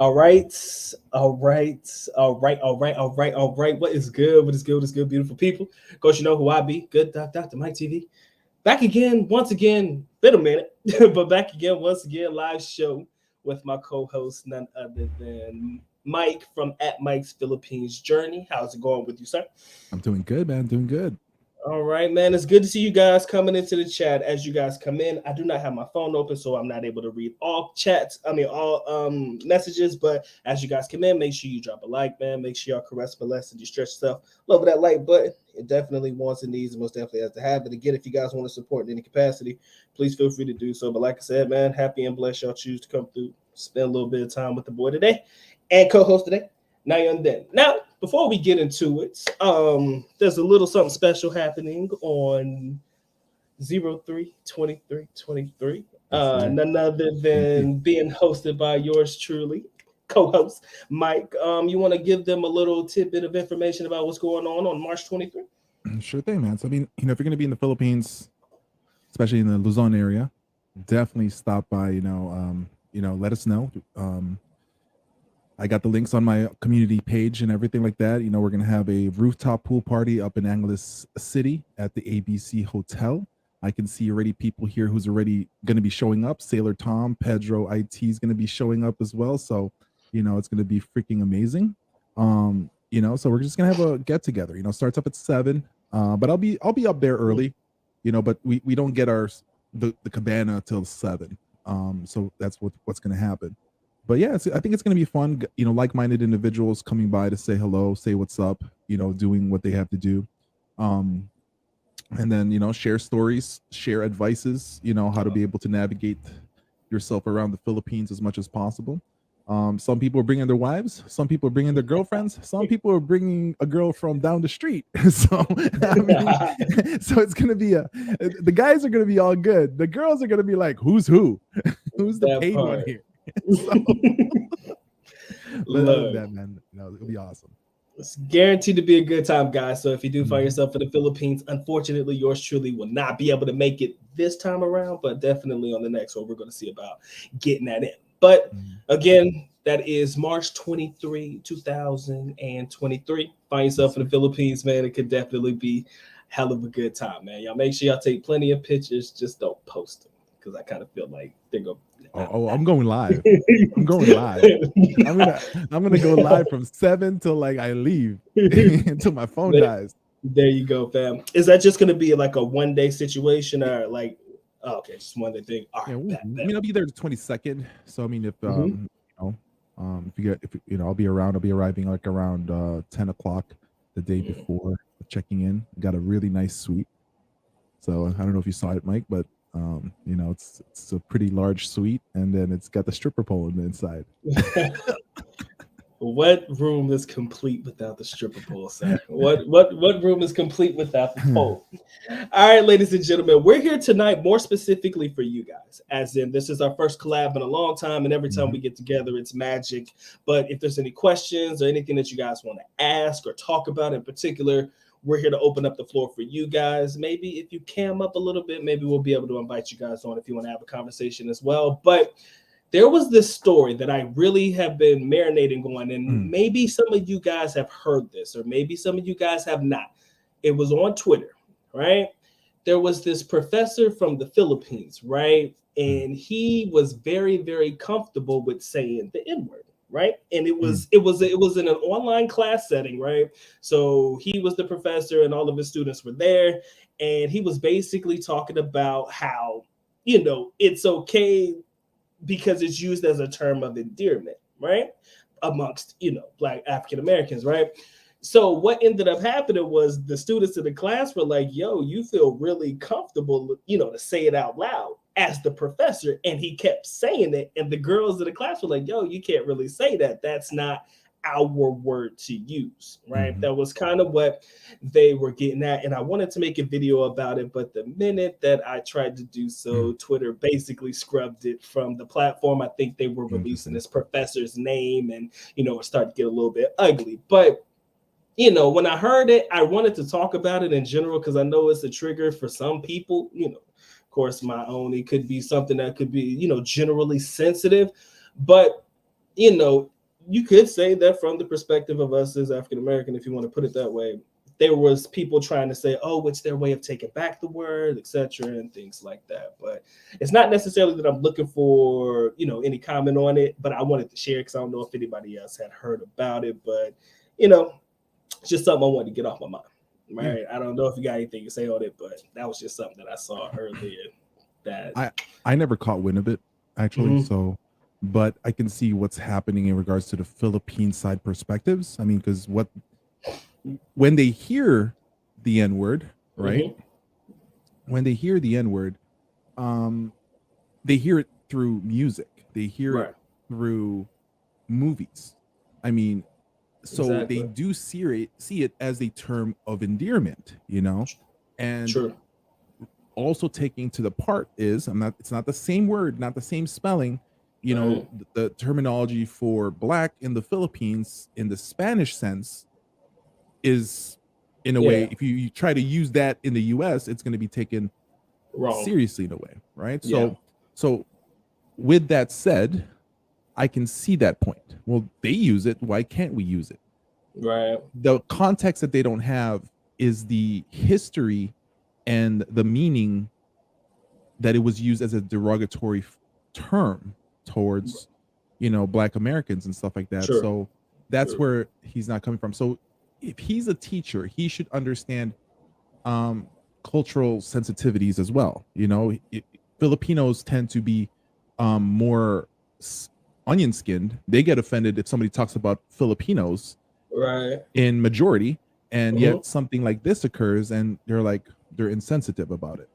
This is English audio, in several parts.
All right, all right, all right, all right, all right, all right. What is good? What is good? What is good, beautiful people? Of course, you know who I be. Good Dr. Mike TV. Back again, once again. Been a minute, but back again, once again. Live show with my co-host, none other than Mike from at Mike's Philippines Journey. How's it going with you, sir? I'm doing good, man. Doing good. All right, man. It's good to see you guys coming into the chat. As you guys come in, I do not have my phone open, so I'm not able to read all chats. I mean, all messages. But as you guys come in, make sure you drop a like, man. Make sure y'all caress, molest, and you stretch yourself. Love that like button. It definitely wants and needs, and most definitely has to have it. Again, if you guys want to support in any capacity, please feel free to do so. But like I said, man, happy and blessed y'all choose to come through, spend a little bit of time with the boy today, and co-host today. Now you're on then. Now, before we get into it, there's a little something special happening on 03/23/23. None other than being hosted by yours truly, co-host Mike. You want to give them a little tidbit of information about what's going on March 23? Sure thing, man. So I mean, if you're gonna be in the Philippines, especially in the Luzon area, definitely stop by. Let us know. I got the links on my community page and everything like that. We're gonna have a rooftop pool party up in Angeles City at the ABC Hotel. I can see already people here who's already gonna be showing up. Sailor Tom, Pedro, IT is gonna be showing up as well. So, it's gonna be freaking amazing. So we're just gonna have a get together. Starts up at 7. But I'll be up there early. But we don't get the cabana till 7. So that's what's gonna happen. But yeah, I think it's going to be fun. Like-minded individuals coming by to say hello, say what's up. Doing what they have to do, and then share stories, share advices. How to be able to navigate yourself around the Philippines as much as possible. Some people are bringing their wives, some people are bringing their girlfriends, some people are bringing a girl from down the street. So so it's gonna be the guys are gonna be all good. The girls are gonna be like, who's who? Who's the paid one here? So, Look, that, man, it'll be awesome. It's guaranteed to be a good time, guys. So if you do find yourself in the Philippines, unfortunately, yours truly will not be able to make it this time around, but definitely on the next one, we're going to see about getting that in. But again, that is March 23, 2023. Find yourself in the Philippines, man. It could definitely be hell of a good time, man. Y'all make sure y'all take plenty of pictures. Just don't post them because I kind of feel like they're going to. I'm going live. I'm going live. I'm gonna go live from 7 till I leave until my phone dies. There you go, fam. Is that just gonna be like a one-day situation or okay, just one day thing? All right, I'll be there the 22nd. So if I'll be around. I'll be arriving around 10 o'clock the day before checking in. Got a really nice suite. So I don't know if you saw it, Mike, but it's a pretty large suite, and then it's got the stripper pole on the inside. What room is complete without the stripper pole, sir? What room is complete without the pole? All right, ladies and gentlemen, we're here tonight more specifically for you guys, as in this is our first collab in a long time, and every time we get together, it's magic. But if there's any questions or anything that you guys want to ask or talk about in particular, we're here to open up the floor for you guys. Maybe if you cam up a little bit, maybe we'll be able to invite you guys on if you want to have a conversation as well. But there was this story that I really have been marinating on, and maybe some of you guys have heard this, or maybe some of you guys have not. It was on Twitter, right? There was this professor from the Philippines, right? And he was very, very comfortable with saying the N-word. Right. And it was in an online class setting. Right. So he was the professor and all of his students were there. And he was basically talking about how, it's OK because it's used as a term of endearment. Right. Amongst, Black African Americans. Right. So what ended up happening was the students in the class were like, yo, you feel really comfortable, to say it out loud as the professor. And he kept saying it. And the girls in the class were like, yo, you can't really say that. That's not our word to use. Right. That was kind of what they were getting at. And I wanted to make a video about it. But the minute that I tried to do so, Twitter basically scrubbed it from the platform. I think they were releasing this professor's name and, it started to get a little bit ugly. But when I heard it, I wanted to talk about it in general because I know it's a trigger for some people, of course, my own. It could be something that could be, generally sensitive. But you know, you could say that from the perspective of us as African American, if you want to put it that way, there was people trying to say, oh, it's their way of taking back the word, etc., and things like that. But it's not necessarily that I'm looking for, you know, any comment on it, but I wanted to share because I don't know if anybody else had heard about it. But, you know, it's just something I wanted to get off my mind. Right. I don't know if you got anything to say on it, but that was just something that I saw earlier that I never caught wind of it, actually. Mhm. So, but I can see what's happening in regards to the Philippine side perspectives. I mean, because when they hear the N word, right? Mhm. When they hear the N word, they hear it through music. They hear Right. it through movies. I mean, so they Exactly. do see it as a term of endearment, you know, and True. also taking to the part is it's not the same word, not the same spelling, you know. Right. The terminology for black in the Philippines in the Spanish sense is, in a way, Yeah. if you try to use that in the US, it's going to be taken Wrong. seriously in a way, right? Yeah. So with that said, I can see that point. Well, they use it, why can't we use it? Right. The context that they don't have is the history and the meaning that it was used as a derogatory term towards, you know, Black Americans and stuff like that. True. So that's True. where he's not coming from. So if he's a teacher, he should understand cultural sensitivities as well. You know, Filipinos tend to be more onion skinned. They get offended if somebody talks about Filipinos Right. in majority, and Mhm. yet something like this occurs and they're insensitive about it.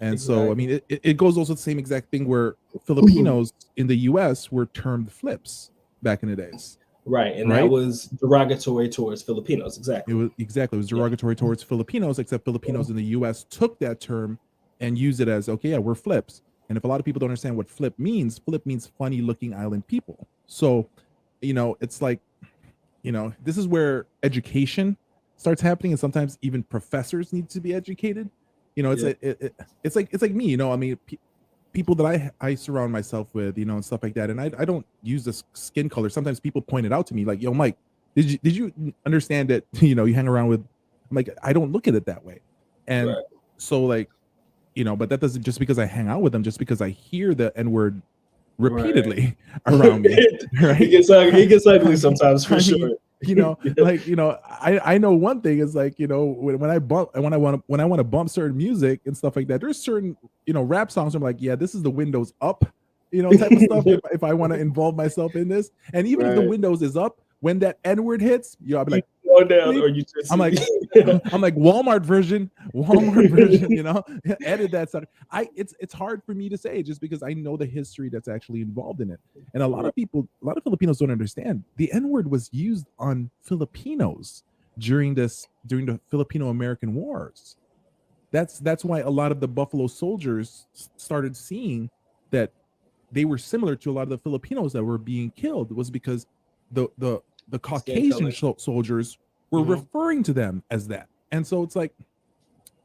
And so, I Exactly. mean, it goes also the same exact thing where Filipinos in the US were termed flips back in the days. Right. And that Right? was derogatory towards Filipinos. It Exactly. was exactly, it was Yeah. derogatory towards Filipinos, except Filipinos in the US took that term and used it as, okay, yeah, we're flips. And if a lot of people don't understand what flip means funny looking island people. So, you know, it's like, you know, this is where education starts happening, and sometimes even professors need to be educated. You know, Yeah. it's like me, you know. I mean, people that I surround myself with, you know, and stuff like that, and I don't use this skin color. Sometimes people point it out to me, like, "Yo, Mike, did you understand that? You know, you hang around with." I'm like, I don't look at it that way, and Right. so like, you know, but that doesn't, just because I hang out with them, just because I hear the N word Right. repeatedly around me, He right? gets ugly. He gets ugly sometimes for I mean, sure. you know, Yeah. like, you know, I know one thing is like, you know, when I bump and when I want to bump certain music and stuff like that, there's certain, you know, rap songs I'm like, yeah, this is the windows up, you know, type of stuff. If I want to involve myself in this, and even if the Right. windows is up, when that N word hits, yo, I'll be You like, go down bleep. or you just I'm like, yeah. I'm like Walmart version, you know, edit that stuff. It's hard for me to say just because I know the history that's actually involved in it. And a lot Right. of people, a lot of Filipinos don't understand the N-word was used on Filipinos during the Filipino American Wars. That's why a lot of the Buffalo Soldiers started seeing that they were similar to a lot of the Filipinos that were being killed, was because the Skin Caucasian color. soldiers were Mhm. referring to them as that. And so it's like,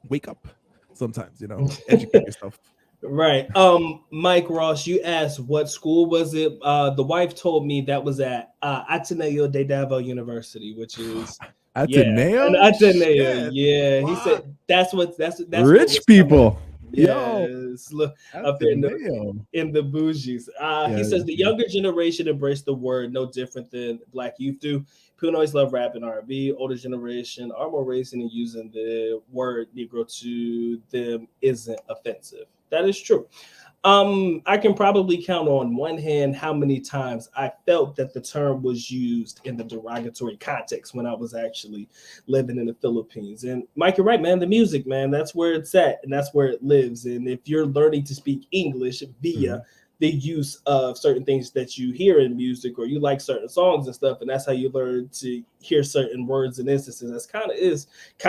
wake up sometimes, you know, educate yourself. Right. Mike Ross, you asked what school was it? The wife told me that was at Ateneo de Davao University, which is and Ateneo? Ateneo. Shit. Yeah. He Fuck. said that's what Rich was coming up. people. Yo, Yes. Look up there Ateneo. in the bougies. He Yeah, says the yeah. younger generation embrace the word no different than Black youth do. People always love rap and R&B. Older generation are more raising and using the word Negro to them isn't offensive. That is true. I can probably count on one hand how many times I felt that the term was used in the derogatory context when I was actually living in the Philippines. And Mike, you're right, man. The music, man, that's where it's at and that's where it lives. And if you're learning to speak English via Mhm. the use of certain things that you hear in music, or you like certain songs and stuff, and that's how you learn to hear certain words and instances. That's kind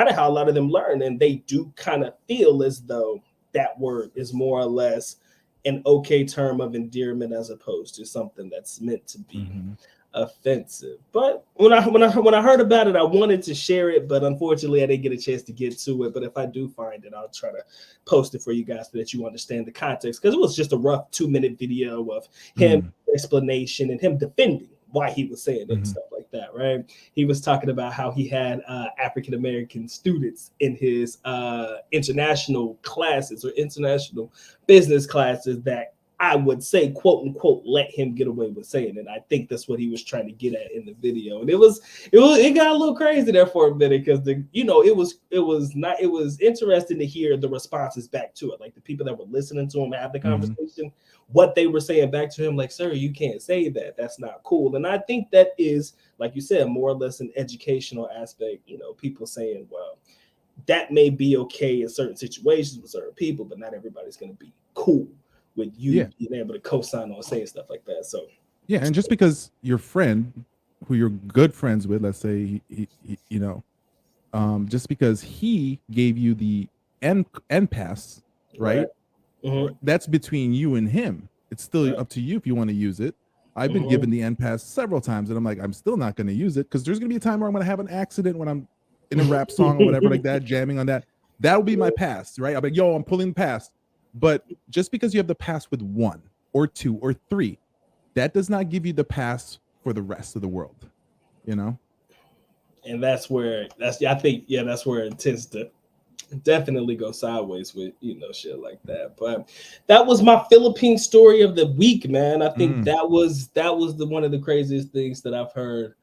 of how a lot of them learn, and they do kind of feel as though that word is more or less an okay term of endearment as opposed to something that's meant to be Mhm. offensive. But when I heard about it, I wanted to share it, but unfortunately, I didn't get a chance to get to it. But if I do find it, I'll try to post it for you guys so that you understand the context. Because it was just a rough 2-minute video of him Mm. explanation and him defending why he was saying it and stuff like that, right? He was talking about how he had African American students in his international classes or international business classes that I would say, quote unquote, let him get away with saying it. I think that's what he was trying to get at in the video, and it got a little crazy there for a minute because it was interesting to hear the responses back to it, like the people that were listening to him have the conversation, what they were saying back to him, like, sir, you can't say that. That's not cool. And I think that is, like you said, more or less an educational aspect. People saying, well, that may be okay in certain situations with certain people, but not everybody's going to be cool with you being able to co-sign on saying stuff like that. So and just because your friend, who you're good friends with, let's say, just because he gave you the end pass, right? That's between you and him. It's still up to you if you want to use it. I've been given the end pass several times, and I'm like, I'm still not going to use it because there's going to be a time where I'm going to have an accident when I'm in a rap song or whatever like that, jamming on that. That will be my pass, right? I'll be like, yo, I'm pulling past. But just because you have the pass with 1 or 2 or 3, that does not give you the pass for the rest of the world, And that's where it tends to definitely go sideways with shit like that. But that was my Philippine story of the week, man. I think that was one of the craziest things that I've heard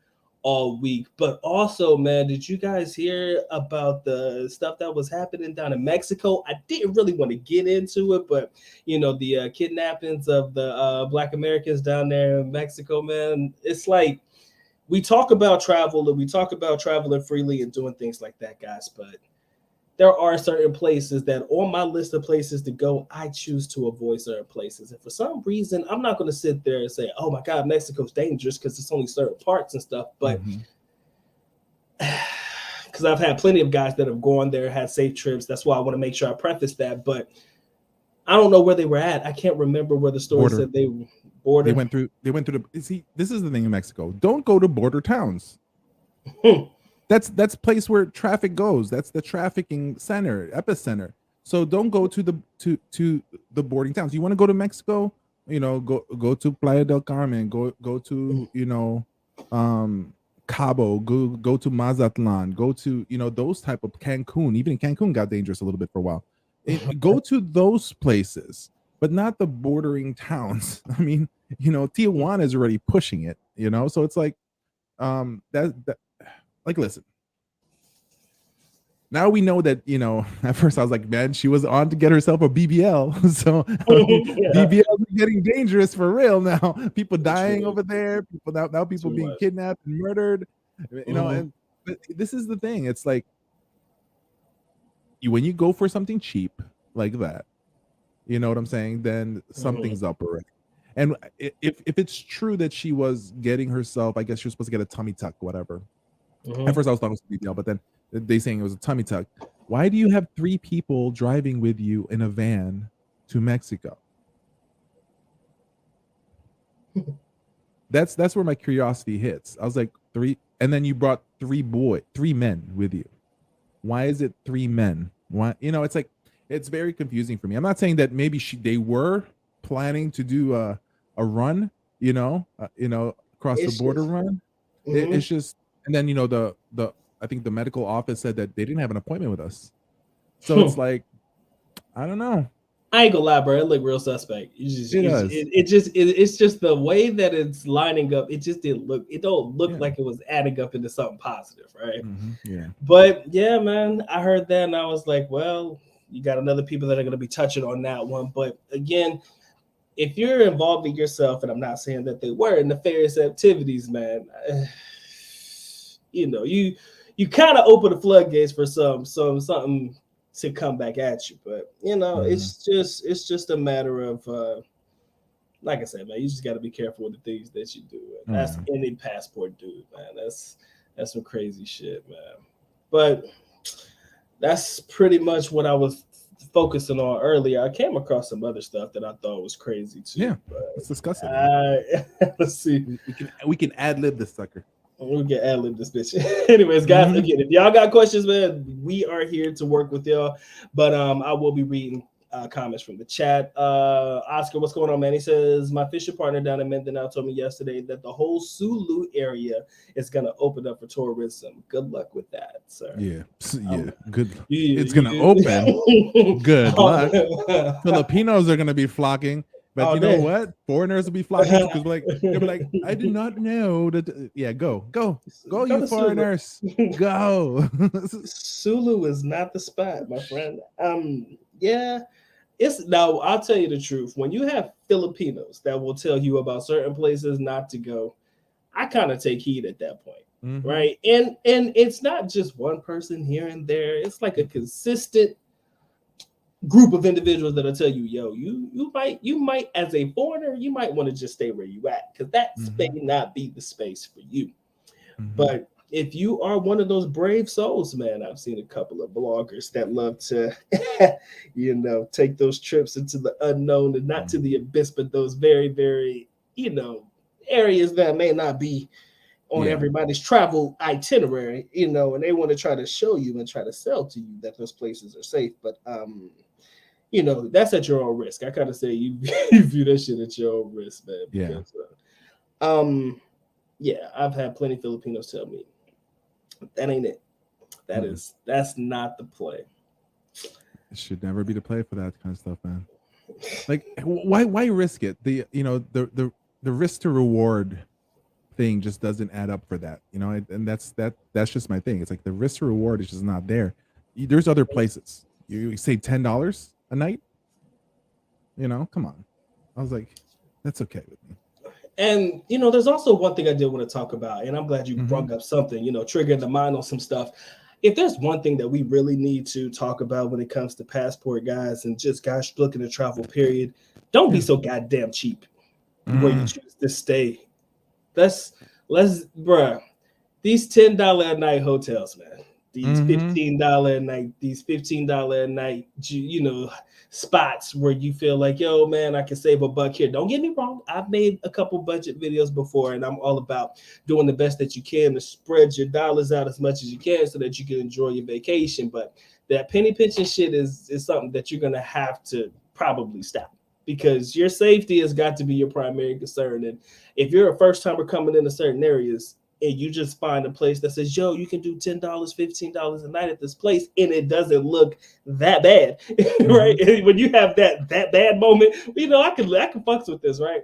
all week. But also, man, did you guys hear about the stuff that was happening down in Mexico? I didn't really want to get into it, but the kidnappings of the Black Americans down there in Mexico, man. It's like we talk about travel and we talk about traveling freely and doing things like that, guys, but there are certain places that on my list of places to go, I choose to avoid certain places. And for some reason, I'm not going to sit there and say, oh my God, Mexico's dangerous because it's only certain parts and stuff. But because I've had plenty of guys that have gone there, had safe trips. That's why I want to make sure I preface that. But I don't know where they were at. I can't remember where the story said they border. They went through see, this is the thing in Mexico. Don't go to border towns. That's place where traffic goes. That's the trafficking center, epicenter. So don't go to the boarding towns. You want to go to Mexico, go to Playa del Carmen, go to Cabo, go to Mazatlan, go to those type of Cancun. Even Cancun got dangerous a little bit for a while. Go to those places, but not the bordering towns. I mean, Tijuana is already pushing it, so it's like that. Like, listen, now we know that, at first I was like, man, she was on to get herself a BBL. So BBL is getting dangerous for real now. People dying over there. Now people being kidnapped and murdered, and but this is the thing. It's like when you go for something cheap like that, you know what I'm saying? Then something's up already. And if it's true that she was getting herself, I guess she was supposed to get a tummy tuck, whatever. At first I was talking about BBL, but then they saying it was a tummy tuck. Why do you have 3 people driving with you in a van to Mexico? That's where my curiosity hits. I was like, 3, and then you brought 3 men with you. Why is it 3 men? Why? It's like, it's very confusing for me. I'm not saying that maybe they were planning to do a run, across the border run. It's just. And then I think the medical office said that they didn't have an appointment with us. So it's like, I don't know. I ain't gonna lie, bro. It looked real suspect. It's just the way that it's lining up. It just didn't look. It don't look like it was adding up into something positive, right? Yeah. But yeah, man, I heard that and I was like, well, you got another people that are gonna be touching on that one. But again, if you're involving yourself, and I'm not saying that they were in nefarious activities, man. You kind of open the floodgates for something to come back at you, but it's just a matter of like I said, man, you just got to be careful with the things that you do. That's any passport dude, man. That's some crazy shit, man. But that's pretty much what I was focusing on earlier. I came across some other stuff that I thought was crazy too. Yeah, let's discuss it. Let's see. We can ad lib this sucker. We can ad lib this bitch. Anyways, guys, again, if y'all got questions, man, we are here to work with y'all. But I will be reading comments from the chat. Oscar, what's going on, man? He says, my fishing partner down in Mindanao told me yesterday that the whole Sulu area is going to open up for tourism. Good luck with that, sir. Yeah. Good. It's going to open. Good luck. Filipinos are going to be flocking. But you know what? Foreigners will be flocking because they'll be like, I did not know that. Yeah, go, you foreigners, go. Sulu is not the spot, my friend. Yeah, it's now. I'll tell you the truth. When you have Filipinos that will tell you about certain places not to go, I kind of take heed at that point, right? And it's not just one person here and there. It's like a consistent group of individuals that'll tell you, yo, you might as a foreigner, you might want to just stay where you at because that may not be the space for you. But if you are one of those brave souls, man, I've seen a couple of bloggers that love to, take those trips into the unknown and not to the abyss, but those very, very, areas that may not be on everybody's travel itinerary, and they want to try to show you and try to sell to you that those places are safe. But that's at your own risk. I kind of say you view that shit at your own risk, man. Because, I've had plenty of Filipinos tell me that ain't it. That's not the play. It should never be the play for that kind of stuff, man. Like, why risk it? The risk to reward thing just doesn't add up for that, and that's just my thing. It's like the risk to reward is just not there. There's other places. You say $10 a night, come on. I was like, that's okay with me. And there's also one thing I did want to talk about, and I'm glad you brought up something, triggered the mind on some stuff. If there's one thing that we really need to talk about when it comes to passport guys and just guys looking to travel, period, don't be so goddamn cheap where you choose to stay. Let's bruh, these $10 a night hotels, man. These $15 a night, these $15 a night, spots where you feel like, yo, man, I can save a buck here. Don't get me wrong. I've made a couple budget videos before, and I'm all about doing the best that you can to spread your dollars out as much as you can so that you can enjoy your vacation. But that penny pinching shit is something that you're going to have to probably stop because your safety has got to be your primary concern. And if you're a first timer coming into certain areas, and you just find a place that says, yo, you can do $10, $15 a night at this place, and it doesn't look that bad, right? And when you have that bad moment, I can fucks with this, right?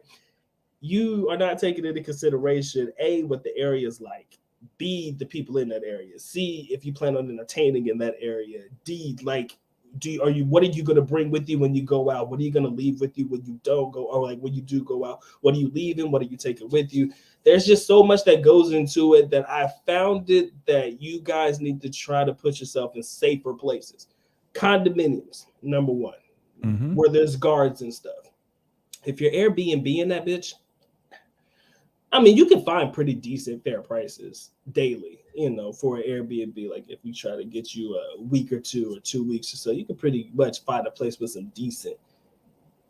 You are not taking into consideration, A, what the area is like, B, the people in that area, C, if you plan on entertaining in that area, D, like, what are you going to bring with you when you go out? What are you going to leave with you when you don't go, or like when you do go out? What are you leaving? What are you taking with you? There's just so much that goes into it that I found it that you guys need to try to put yourself in safer places. Condominiums, number one, where there's guards and stuff. If you're Airbnb in that bitch, I mean, you can find pretty decent fair prices daily, for an Airbnb. Like if we try to get you a week or 2 or 2 weeks or so, you can pretty much find a place with some decent,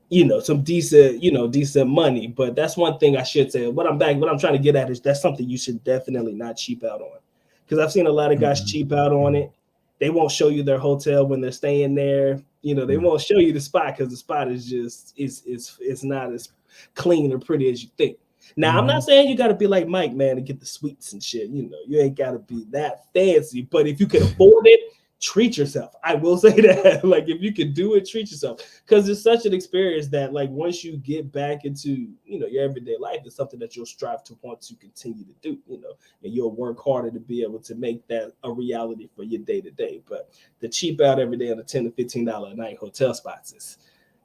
decent money. But that's one thing I should say. What I'm trying to get at is that's something you should definitely not cheap out on. Because I've seen a lot of guys cheap out on it. They won't show you their hotel when they're staying there. They won't show you the spot because the spot is just it's not as clean or pretty as you think. Now, I'm not saying you got to be like Mike, man, to get the suites and shit. You ain't got to be that fancy. But if you can afford it, treat yourself. I will say that. Like, if you can do it, treat yourself. Because it's such an experience that, like, once you get back into, your everyday life, it's something that you'll strive to want to continue to do, and you'll work harder to be able to make that a reality for your day-to-day. But the cheap out every day on the $10 to $15 a night hotel spots,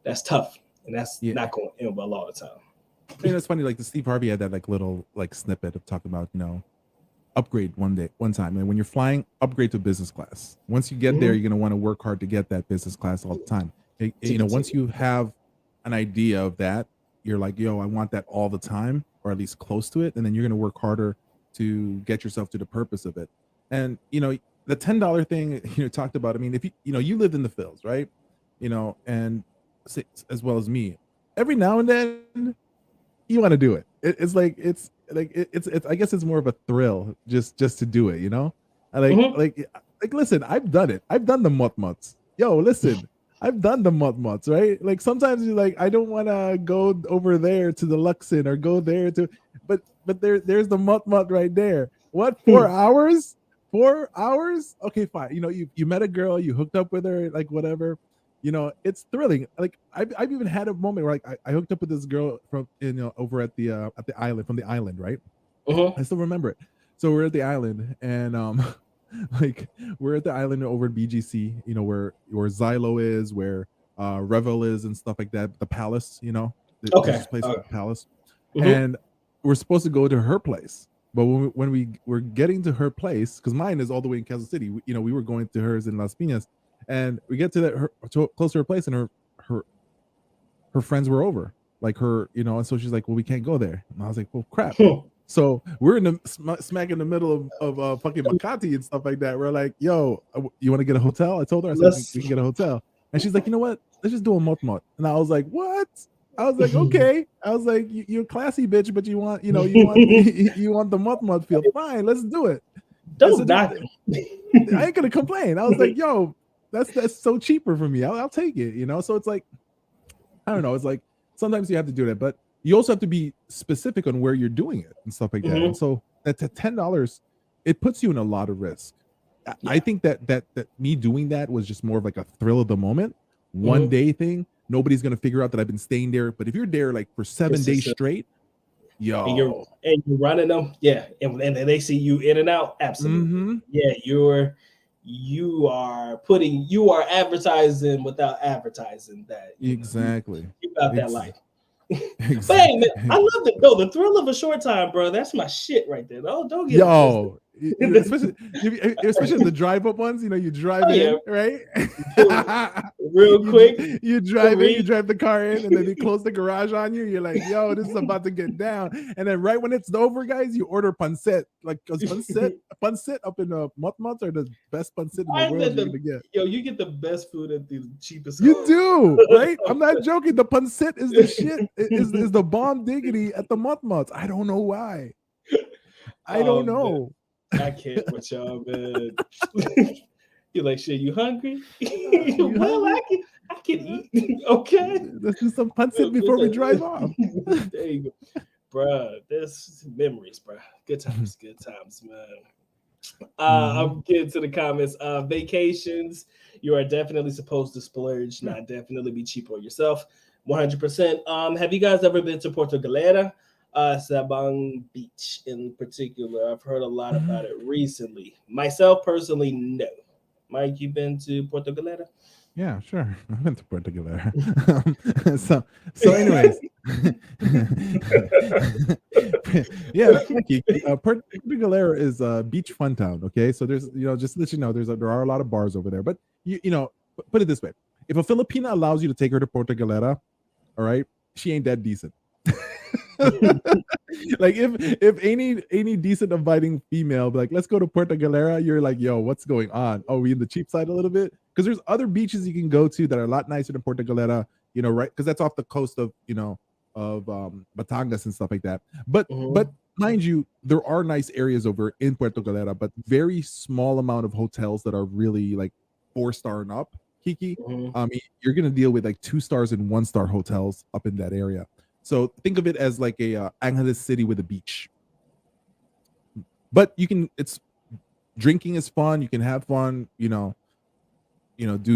that's tough. And that's not going to end well all the time. I mean, it's funny. Like the Steve Harvey had that little snippet of talking about upgrade one time, and when you're flying, upgrade to business class. Once you get there, you're gonna want to work hard to get that business class all the time. Once you have an idea of that, you're like, yo, I want that all the time, or at least close to it, and then you're gonna work harder to get yourself to the purpose of it. And the $10 thing talked about. I mean, if you lived in the Phils, right? And as well as me, every now and then. You want to do it. It's I guess it's more of a thrill just to do it, like listen, I've done it. I've done the mutts. Yo, listen, I've done the mutts, right? Like sometimes you're like, I don't want to go over there to the Luxon or go there to, but there's the mutt right there. What, 4 hours? 4 hours? Okay, fine. You know, you met a girl, you hooked up with her, like whatever. You know, it's thrilling. Like I've even had a moment where like I hooked up with this girl from over at the island, from the island, right? I still remember it. So we're at the island and like we're at the island over in BGC, you know, where Xylo is, where Revel is and stuff like that. The palace, you know, there's this place called the palace. And we're supposed to go to her place. But when we were getting to her place, because mine is all the way in Kansas City, you know, we were going to hers in Las Piñas, and we get to close to her place, and her friends were over, like her, you know, and so she's like, well, we can't go there. And I was like, well, crap. So we're in the smack in the middle of fucking Makati and stuff like that. We're like, yo, you want to get a hotel? I told her, I said, we can get a hotel. And she's like, you know what? Let's just do a mot. And I was like, what? I was like, okay. I was like, you're a classy bitch, but you want, you want the mot feel. Fine, let's do it. Don't knock it. I ain't gonna complain. I was like, yo, that's so cheaper for me. I'll take it, you know? So it's like, I don't know. It's like, sometimes you have to do that, but you also have to be specific on where you're doing it and stuff like that. And so at $10, it puts you in a lot of risk. Yeah. I think that me doing that was just more of like a thrill of the moment, one day thing. Nobody's gonna figure out that I've been staying there. But if you're there like for 7 days straight, yo, and you're running them, yeah, and they see you in and out, absolutely, yeah, you are advertising without advertising that. Exactly. You got that life. Exactly. But hey, man, I love it. No, the thrill of a short time, bro. That's my shit right there. Oh, don't get especially the drive up ones. You know, you drive in, right? Real quick. You drive in, you drive the car in, and then they close the garage on you. You're like, yo, this is about to get down. And then right when it's over, guys, you order pancit. Like, because pancit up in the mutts are the best pancit in the world you're gonna get. Yo, you get the best food at the cheapest. You do, right? I'm not joking. The pancit is the shit. Is the bomb diggity at the mutts. I don't know why. I don't know. Man. I can't with y'all, man. You're like, shit, you hungry? Well, hungry? I can eat. Okay. Let's do some pancit before we drive off. There you go. Bruh, there's memories, bruh. Good times, man. I'm getting to the comments. Vacations, you are definitely supposed to splurge, not definitely be cheap on yourself. 100%. Have you guys ever been to Puerto Galera? Sabang Beach in particular. I've heard a lot about it recently. Myself personally, no. Mike, you been to Puerto Galera? Yeah, sure. I've been to Puerto Galera. so anyways. Yeah, Puerto Galera is a beach fun town. Okay, so there's, just to let you know, there are a lot of bars over there. But put it this way: if a Filipina allows you to take her to Puerto Galera, all right, she ain't that decent. Like if any decent inviting female be like, let's go to Puerto Galera, you're like, yo, what's going on? Oh, we in the cheap side a little bit? Because there's other beaches you can go to that are a lot nicer than Puerto Galera, right? Because that's off the coast of Batangas and stuff like that. But mind you, there are nice areas over in Puerto Galera, but very small amount of hotels that are really like 4-star and up, Kiki. You're gonna deal with like 2-star and 1-star hotels up in that area. So think of it as like a Angeles City with a beach. But it's drinking is fun. You can have fun, do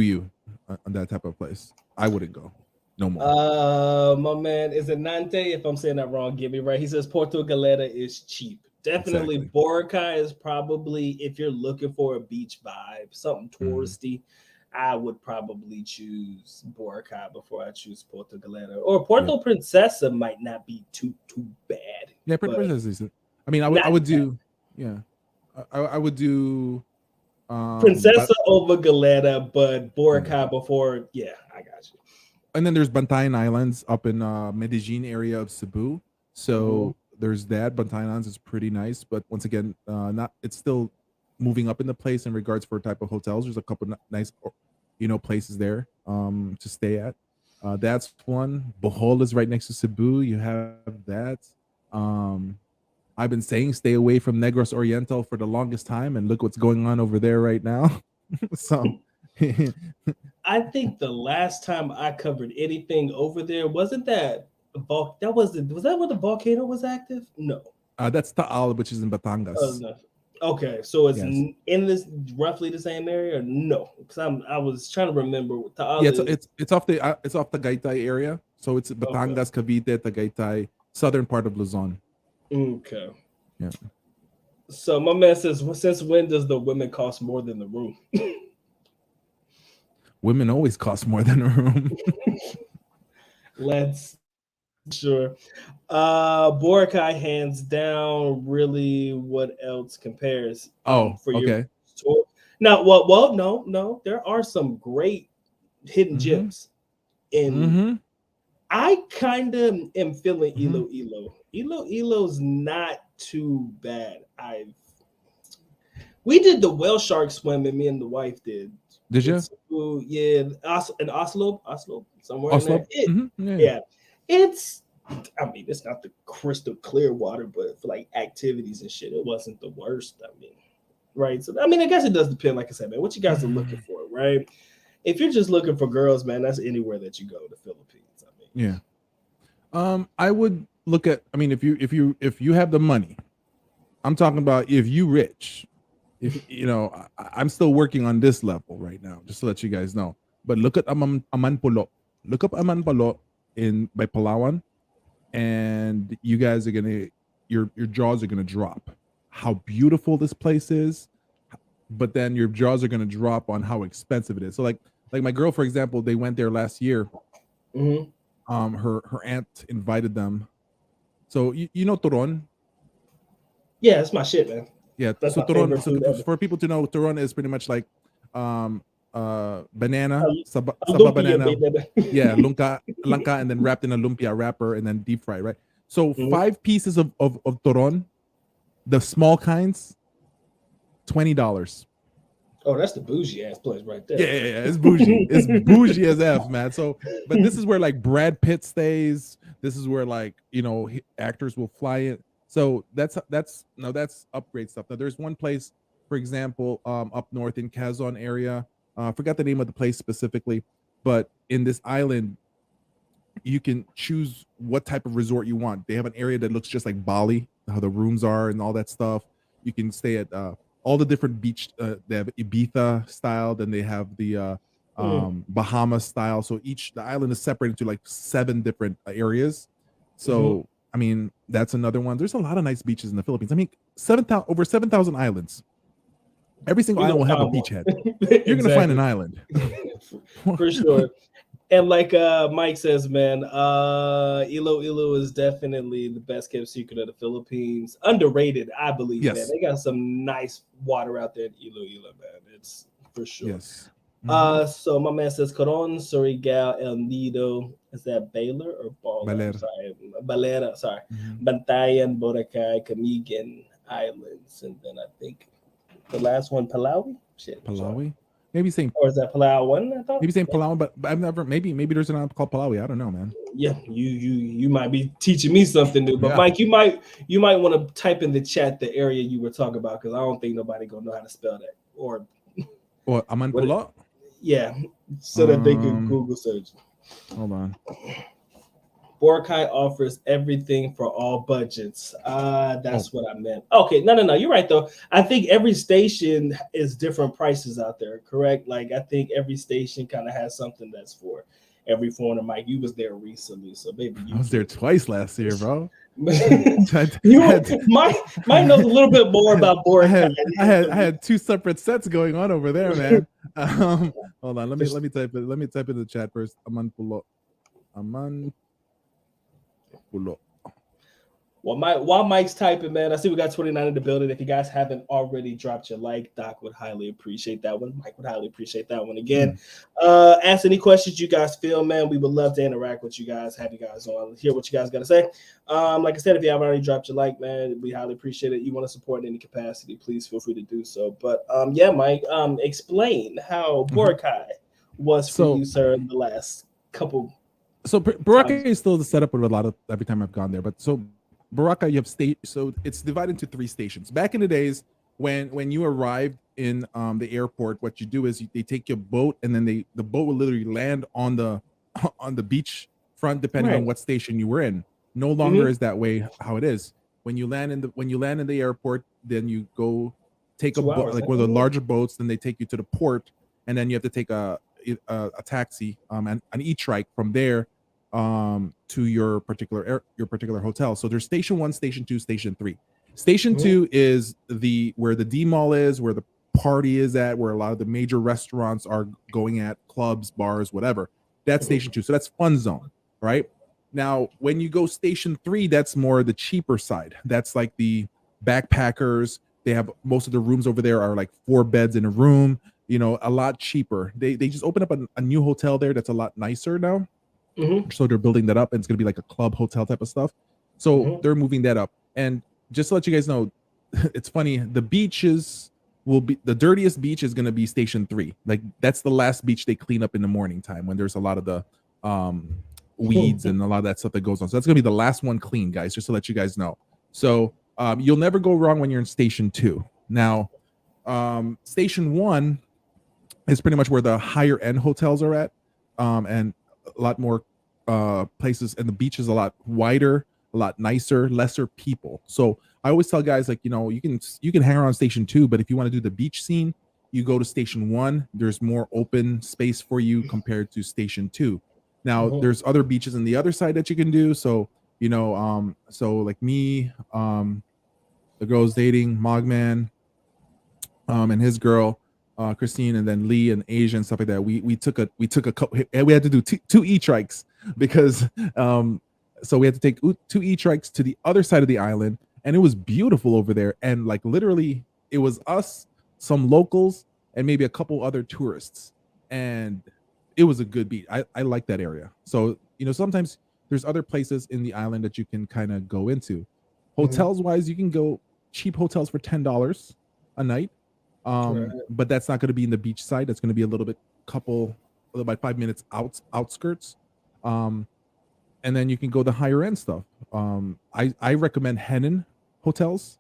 you on that type of place. I wouldn't go. No more. My man, is it Nante? If I'm saying that wrong, get me right. He says Puerto Galera is cheap. Definitely exactly. Boracay is probably, if you're looking for a beach vibe, something touristy. I would probably choose Boracay before I choose Puerto Galera. Or Puerto Princesa might not be too bad. Yeah, Puerto Princesa is decent. I mean, I would do Princesa over Galera, but Boracay before. Yeah, I got you. And then there's Bantayan Islands up in Medellin area of Cebu. So there's that. Bantayan Islands is pretty nice, but once again, it's still moving up in the place in regards for type of hotels. There's a couple nice, places there to stay at. That's one. Bohol is right next to Cebu. You have that. I've been saying stay away from Negros Oriental for the longest time, and look what's going on over there right now. So I think the last time I covered anything over there wasn't that was that where the volcano was active? No. That's Taal, which is in Oh Batangas. no. Okay, so it's Yes. in this roughly the same area? Or no, because I was trying to remember what Yeah, Taal is. it's off the Tagaytay area. So it's Okay. Batangas, Cavite, Tagaytay, southern part of Luzon. Okay. Yeah. So my man says, since when does the women cost more than the room? Women always cost more than a room. Let's sure. Boracay hands down. Really, what else compares? Oh, For your okay. tour? Now, well, no. There are some great hidden Mm-hmm. gems, and Mm-hmm. I kind of am feeling Mm-hmm. Ilo's not too bad. We did the whale shark swim, and me and the wife did. Did you? Yeah, in Oslo, somewhere in there. Oslo? Mm-hmm. Yeah. Yeah, it's. I mean, it's not the crystal clear water, but for like activities and shit, it wasn't the worst. I mean, right? So, I mean, I guess it does depend. Like I said, man, what you guys are looking for, right? If you're just looking for girls, man, that's anywhere that you go. The Philippines. I mean, Yeah. I would look at. I mean, if you have the money, I'm talking about if you rich. If I'm still working on this level right now, just to let you guys know. But look at Amanpulo. Look up Amanpulo by Palawan, and you guys are gonna your jaws are gonna drop. How beautiful this place is, but then your jaws are gonna drop on how expensive it is. So like my girl, for example, they went there last year. Her aunt invited them. So you know Toron? yeah, that's my shit, man. Yeah, That's so my Toron, favorite food ever. for people to know, Toron is pretty much like banana, saba Lumpia, banana, baby. yeah, langka, and then wrapped in a lumpia wrapper and then deep fried, right? So 5 pieces of Toron, the small kinds, $20. Oh, that's the bougie ass place right there. Yeah, it's bougie. It's bougie as F, man. So, but this is where like Brad Pitt stays. This is where like actors will fly in. So that's upgrade stuff. Now there's one place, for example, up north in Quezon area. I forgot the name of the place specifically, but in this island, you can choose what type of resort you want. They have an area that looks just like Bali, how the rooms are and all that stuff. You can stay at all the different beach. They have Ibiza style, then they have the Bahamas style. So the island is separated into like 7 different areas. So I mean, that's another one. There's a lot of nice beaches in the Philippines. I mean, over 7,000 islands. Every single island will have a beachhead. You're gonna find an island. For sure. And like Mike says, man, Iloilo is definitely the best kept secret of the Philippines. Underrated, I believe, Yes. man. They got some nice water out there in Iloilo, man. It's for sure. Yes. So my man says Coron, Surigao, El Nido. Is that Baylor or Baller? Baler. Sorry, Balera. Sorry, Bantayan, Boracay, Camigan Islands, and then I think the last one, Palawi. Shit, Palawi. Maybe saying, or is that Palau one? I thought maybe saying Palawan, but I've never. Maybe there's an island called Palawi. I don't know, man. Yeah, you might be teaching me something new, but Yeah. Mike, you might want to type in the chat the area you were talking about because I don't think nobody gonna know how to spell that or Amanpulo. Yeah, so that they can Google search. Hold on. Boracay offers everything for all budgets. That's what I meant. Okay, no, you're right though. I think every station is different prices out there, correct? Like I think every station kind of has something that's for every foreigner. Mike, you was there recently, so maybe you I was there twice last year, bro. Mike knows a little bit more about Boracay. I had 2 separate sets going on over there, man. Hold on, let me type it. Let me type in the chat first. Amanpulo. While Mike's typing, man, I see we got 29 in the building. If you guys haven't already dropped your like, Doc would highly appreciate that one. Mike would highly appreciate that one. Again, ask any questions you guys feel, man. We would love to interact with you guys, have you guys on, hear what you guys got to say. Like I said, if you haven't already dropped your like, man, we highly appreciate it. You want to support in any capacity, please feel free to do so. But yeah, Mike, explain how Boracay was for you, sir, in the last couple. So Boracay is still the setup with a lot of every time I've gone there, but so Boracay, you have so it's divided into 3 stations. Back in the days, when you arrive in the airport, what you do is they take your boat, and then the boat will literally land on the on the beach front, depending on Right. what station you were in. No longer Mm-hmm. is that way how it is. When you land in the airport, then you go take a 2 boat, hours. like one of the larger boats, then they take you to the port, and then you have to take a taxi, an e-trike from there to your particular hotel. So there's station 1, station 2, station 3. Station Mhm. 2 is where the D Mall is, where the party is at, where a lot of the major restaurants are going at, clubs, bars, whatever. That's Mhm. station 2. So that's fun zone, right? Now, when you go station 3, that's more the cheaper side. That's like the backpackers. They have most of the rooms over there are like 4 beds in a room, a lot cheaper. They just opened up a new hotel there that's a lot nicer now. Mhm. So they're building that up, and it's going to be like a club hotel type of stuff. So Mhm. they're moving that up. And just to let you guys know, it's funny, the beaches will be the dirtiest beach is going to be station 3. Like that's the last beach they clean up in the morning time, when there's a lot of the weeds and a lot of that stuff that goes on. So that's going to be the last one clean, guys, just to let you guys know. So you'll never go wrong when you're in station 2. Now, station 1 is pretty much where the higher end hotels are at, and a lot more places, and the beach is a lot wider, a lot nicer, lesser people. So I always tell guys, like, you can hang around station 2, but if you want to do the beach scene, you go to station 1. There's more open space for you compared to station 2. Now Mhm. there's other beaches on the other side that you can do. So so like me, the girl's dating Mogman, and his girl, Christine, and then Lee and Asia and stuff like that. We took a couple. We had to do two e-trikes because so we had to take 2 e-trikes to the other side of the island, and it was beautiful over there. And like literally, it was us, some locals, and maybe a couple other tourists, and it was a good beat. I like that area. So sometimes there's other places in the island that you can kind of go into. Mhm. Hotels wise, you can go cheap hotels for $10 a night, Right. but that's not going to be in the beach side. That's going to be a little bit about 5 minutes outskirts, um and then you can go the higher end stuff. I recommend Henan hotels.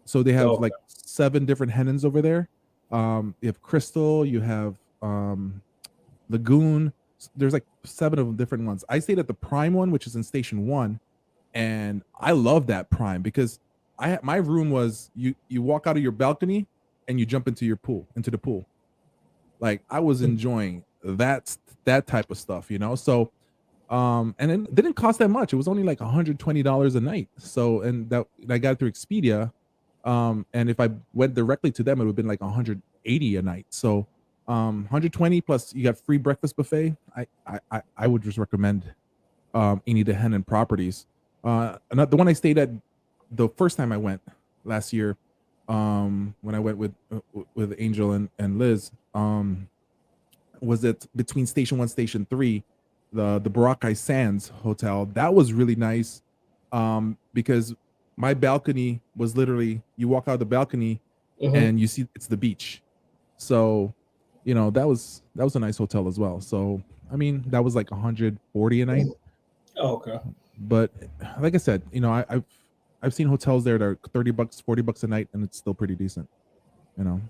So they have Oh, like 7 different Henans over there. You have Crystal, you have Lagoon. There's like 7 of them, different ones. I stayed at the Prime one, which is in station 1, and I love that Prime because my room was, you walk out of your balcony and you jump into the pool. Like I was enjoying that type of stuff. So and it didn't cost that much. It was only like $120 a night. So, and that I got it through Expedia. And if I went directly to them, it would have been like 180 a night. So 120 plus you got free breakfast buffet. I would just recommend any of the Henan properties. The one I stayed at the first time I went last year, when I went with Angel and Liz, was it between station 1, station 3, the Boracay Sands hotel. That was really nice, because my balcony was literally, you walk out the balcony Mhm. and you see it's the beach. So that was a nice hotel as well. So I mean, that was like 140 a night. Oh, okay. But like I said, I've seen hotels there that are $30, $40 a night, and it's still pretty decent. You know.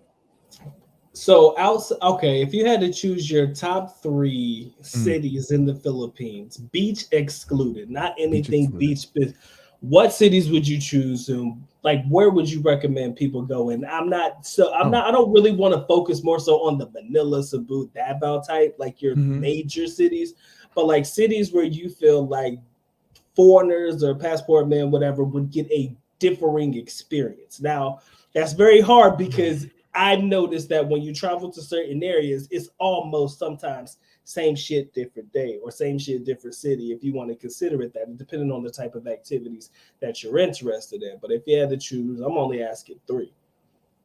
So okay, if you had to choose your top 3 Mm, cities in the Philippines, beach excluded, not beach anything excluded. beach, what cities would you choose, and like where would you recommend people go? And Oh. I don't really want to focus more so on the Manila, Cebu, Davao type, like your Mhm. major cities, but like cities where you feel like foreigners or passport men, whatever, would get a differing experience. Now, that's very hard because I've noticed that when you travel to certain areas, it's almost sometimes same shit, different day, or same shit, different city, if you want to consider it that, depending on the type of activities that you're interested in. But if you had to choose, I'm only asking 3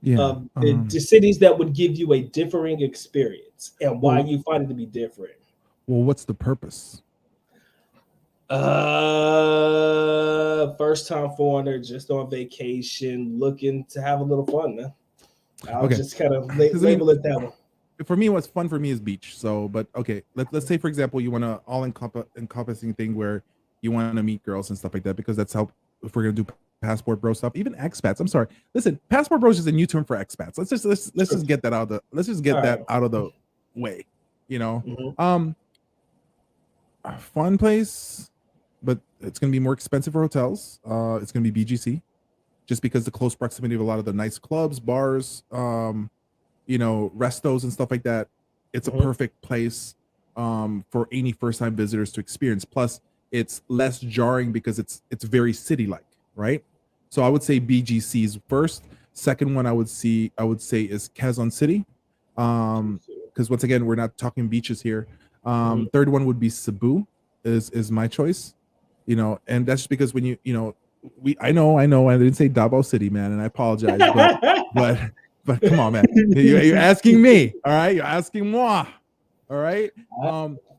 Yeah. of the cities that would give you a differing experience and why Well, you find it to be different. what's the purpose? First time foreigner, just on vacation, looking to have a little fun, man. I'll Okay. just kind of Because I mean, label it that one. for me, what's fun for me is beach. So, but okay, let's say for example, you want to all encompassing thing where you want to meet girls and stuff like that, because that's how, if we're gonna do passport bro stuff, even expats. I'm sorry. Listen, passport bros is a new term for expats. Let's just get that out of the way. You know, Mhm. a fun place, but it's gonna be more expensive for hotels. It's gonna be BGC, just because the close proximity of a lot of the nice clubs, bars, you know, restos and stuff like that. It's a Mhm. perfect place for any first-time visitors to experience. Plus, it's less jarring because it's very city-like, right? So I would say BGC's first. Second one I would say is Quezon City, because once again we're not talking beaches here. Mhm. Third one would be Cebu, is my choice. You know, and that's just because when you know I know I didn't say Davao City, man, and I apologize, but but come on, man, you're asking me, all right? You're asking moi, all right?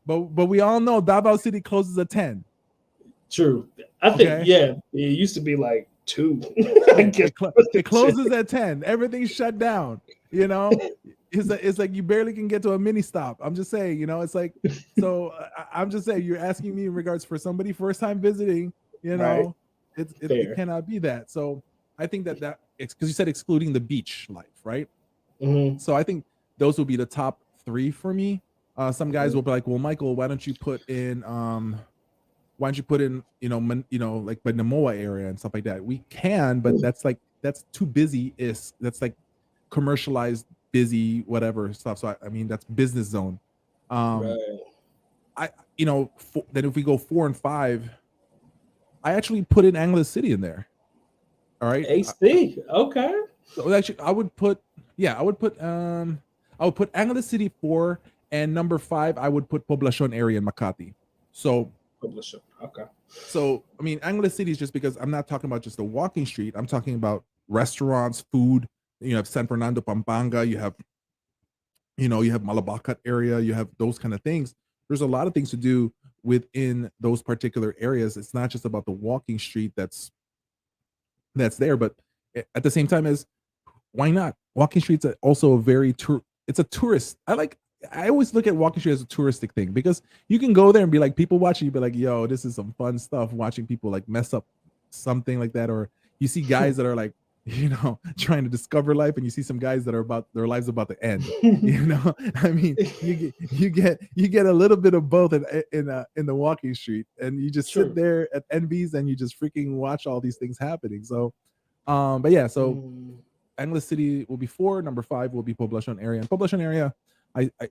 But we all know Davao City closes at 10. True. I think Okay. yeah, it used to be like 2. I Yeah, guess it closes at 10. Everything's shut down. You know, it's like you barely can get to a mini stop. I'm just saying, you know, it's like so. I'm just saying, you're asking me in regards for somebody first time visiting. You Right. know, it Fair. cannot be that. So I think that because you said excluding the beach life, right? Mhm. So I think those will be the top 3 for me. Some guys will be like, well, Michael, why don't you put in you know, like by Namoa area and stuff like that? We can, but that's too busy. That's like commercialized, busy, whatever stuff. So I mean, that's business zone. Um, Right. I you know, then if we go 4 and 5, I actually put in Angeles City in there. All right. AC. Okay. So actually, I would put Angeles City 4, and number 5 I would put Poblacion area in Makati. So Publisher. Okay. I mean, Angeles City is just because I'm not talking about just a walking street. I'm talking about restaurants, food. You have San Fernando, Pampanga. You have Malabacat area. You have those kind of things. There's a lot of things to do within those particular areas. It's not just about the walking street that's there, but at the same time as why not? Walking streets are also a very it's a tourist. I always look at walking street as a touristic thing because you can go there and be like, people watching you be like, yo, this is some fun stuff, watching people like mess up something like that. Or you see guys that are like, you know, trying to discover life, and you see some guys that are about their lives about to end. You know, I mean, you get a little bit of both in the walking street, and you just sit True. there at Envy's and you just freaking watch all these things happening. So but yeah, so Angeles City will be 4. Number 5 will be Poblacion area. And Poblacion area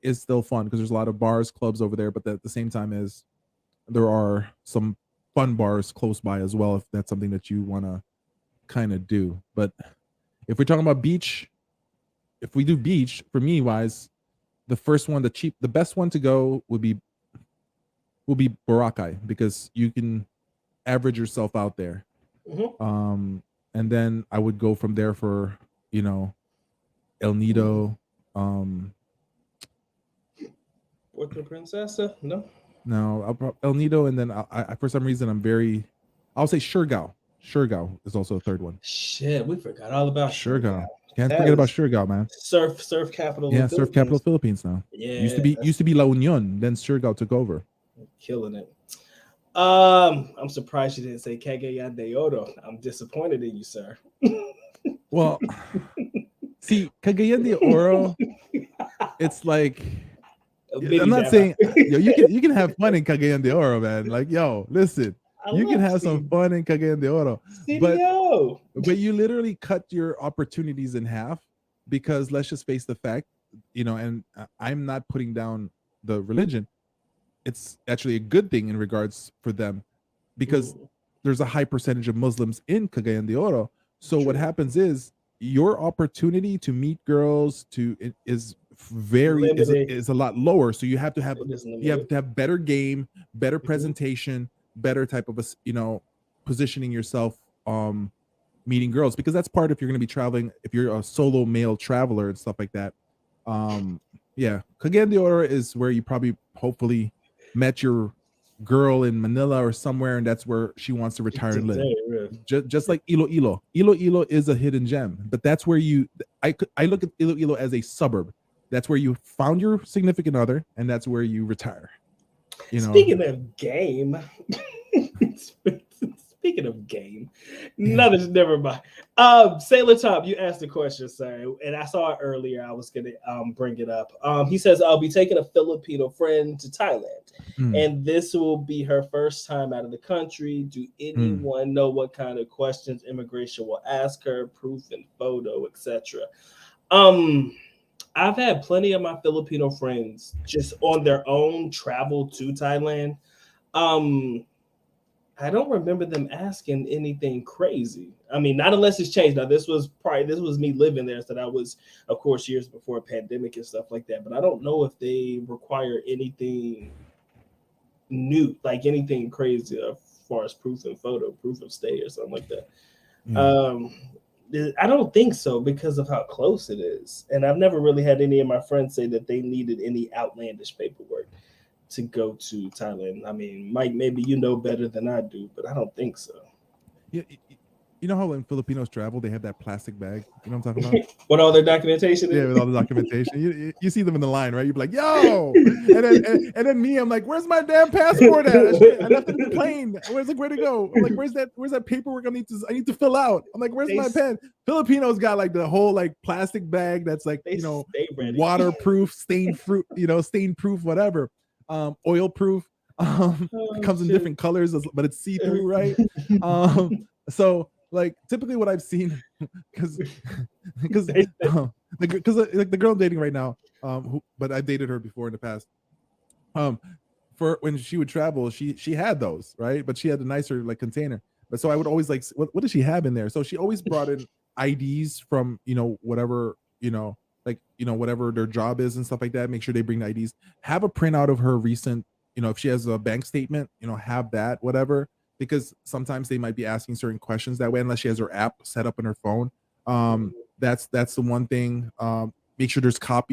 is still fun because there's a lot of bars, clubs over there. But at the same time, is there are some fun bars close by as well, if that's something that you want to kind of do. But if we're talking about beach, if we do beach, for me wise, the first one, the best one to go will be Boracay, because you can average yourself out there. Mhm. And then I would go from there for, you know, El Nido. Puerto Princesa? No. No, El Nido, and then I for some reason I'll say Surigao. Surigao is also a third one. Shit, we forgot all about Surigao. Surigao. Can't That forget about is Surigao, man. surf capital Yeah, of surf capital Philippines. of Philippines now. Yeah, Used to be La Union, then Surigao took over. killing it. I'm surprised you didn't say Cagayan de Oro. I'm disappointed in you, sir. Well, see, Cagayan de Oro, it's like, A I'm mini not Davao. saying, yo, you can have fun in Cagayan de Oro, man. Like, yo, listen, I you can love have some fun in Cagayan de Oro, but CDO. you literally cut your opportunities in half, because let's just face the fact, you know, and I'm not putting down the religion. It's actually a good thing in regards for them, because there's a high percentage of Muslims in Cagayan de Oro. So what True. happens is your opportunity to meet girls is Limited. is a lot lower. So you have to have It is limited. better game, better Mhm. presentation, better type of positioning yourself, meeting girls, because that's part, if you're going to be traveling, if you're a solo male traveler and stuff like that. Yeah, Cagayan de Oro is where you probably hopefully met your girl in Manila or somewhere, and that's where she wants to retire and live. Just like Iloilo. Iloilo is a hidden gem, but that's where I look at Iloilo as a suburb. That's where you found your significant other, and that's where you retire. You know. Speaking of game, Speaking of game, never mind. Sailor Tom, you asked the question, sir, and I saw it earlier. I was gonna bring it up. He says I'll be taking a Filipino friend to Thailand, and this will be her first time out of the country. Do anyone know what kind of questions immigration will ask her? Proof and photo, etc. I've had plenty of my Filipino friends just on their own travel to Thailand. I don't remember them asking anything crazy. I mean, not unless it's changed. Now, this was me living there, so that was, of course, years before a pandemic and stuff like that. But I don't know if they require anything new, like anything crazy as far as proof and photo, proof of stay or something like that. I don't think so because of how close it is. And I've never really had any of my friends say that they needed any outlandish paperwork to go to Thailand. I mean, Mike, maybe you know better than I do, but I don't think so. Yeah, you know how when Filipinos travel, they have that plastic bag. You know what I'm talking about? With all their documentation? Yeah, with all the documentation. You see them in the line, right? You're like, yo! and then me, I'm like, where's my damn passport at? I left it in the plane. Where's where to go? I'm like, where's that paperwork I need to fill out? I'm like, where's my pen? Filipinos got like the whole like plastic bag that's like, waterproof, stain proof, whatever. Oil proof. It comes in different colors, but it's see-through, right? So like typically what I've seen, because the girl I'm dating right now, but I dated her before in the past. For when she would travel, she had those, right? But she had a nicer like container. But so I would always like, what does she have in there? So she always brought in IDs from whatever whatever their job is and stuff like that. Make sure they bring the IDs. Have a printout of her recent, if she has a bank statement, have that, whatever, because sometimes they might be asking certain questions that way, unless she has her app set up on her phone. That's the one thing. Make sure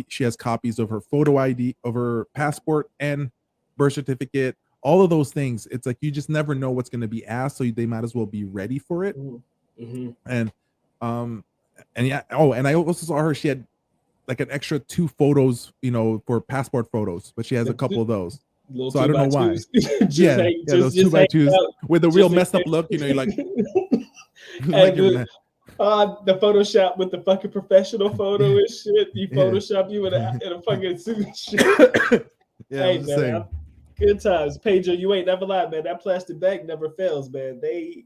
she has copies of her photo ID, of her passport and birth certificate, all of those things. It's like, you just never know what's going to be asked. So they might as well be ready for it. And yeah. Oh, and I also saw her, she had like an extra 2 photos, for passport photos, but she has a couple of those. So I don't know why. Those 2x2s with a real messed up look, you're like, the Photoshop with the fucking professional photo and shit. You Photoshop you in a fucking suit and shit. Hey, man, good times. Pedro, you ain't never lied, man. That plastic bag never fails, man. They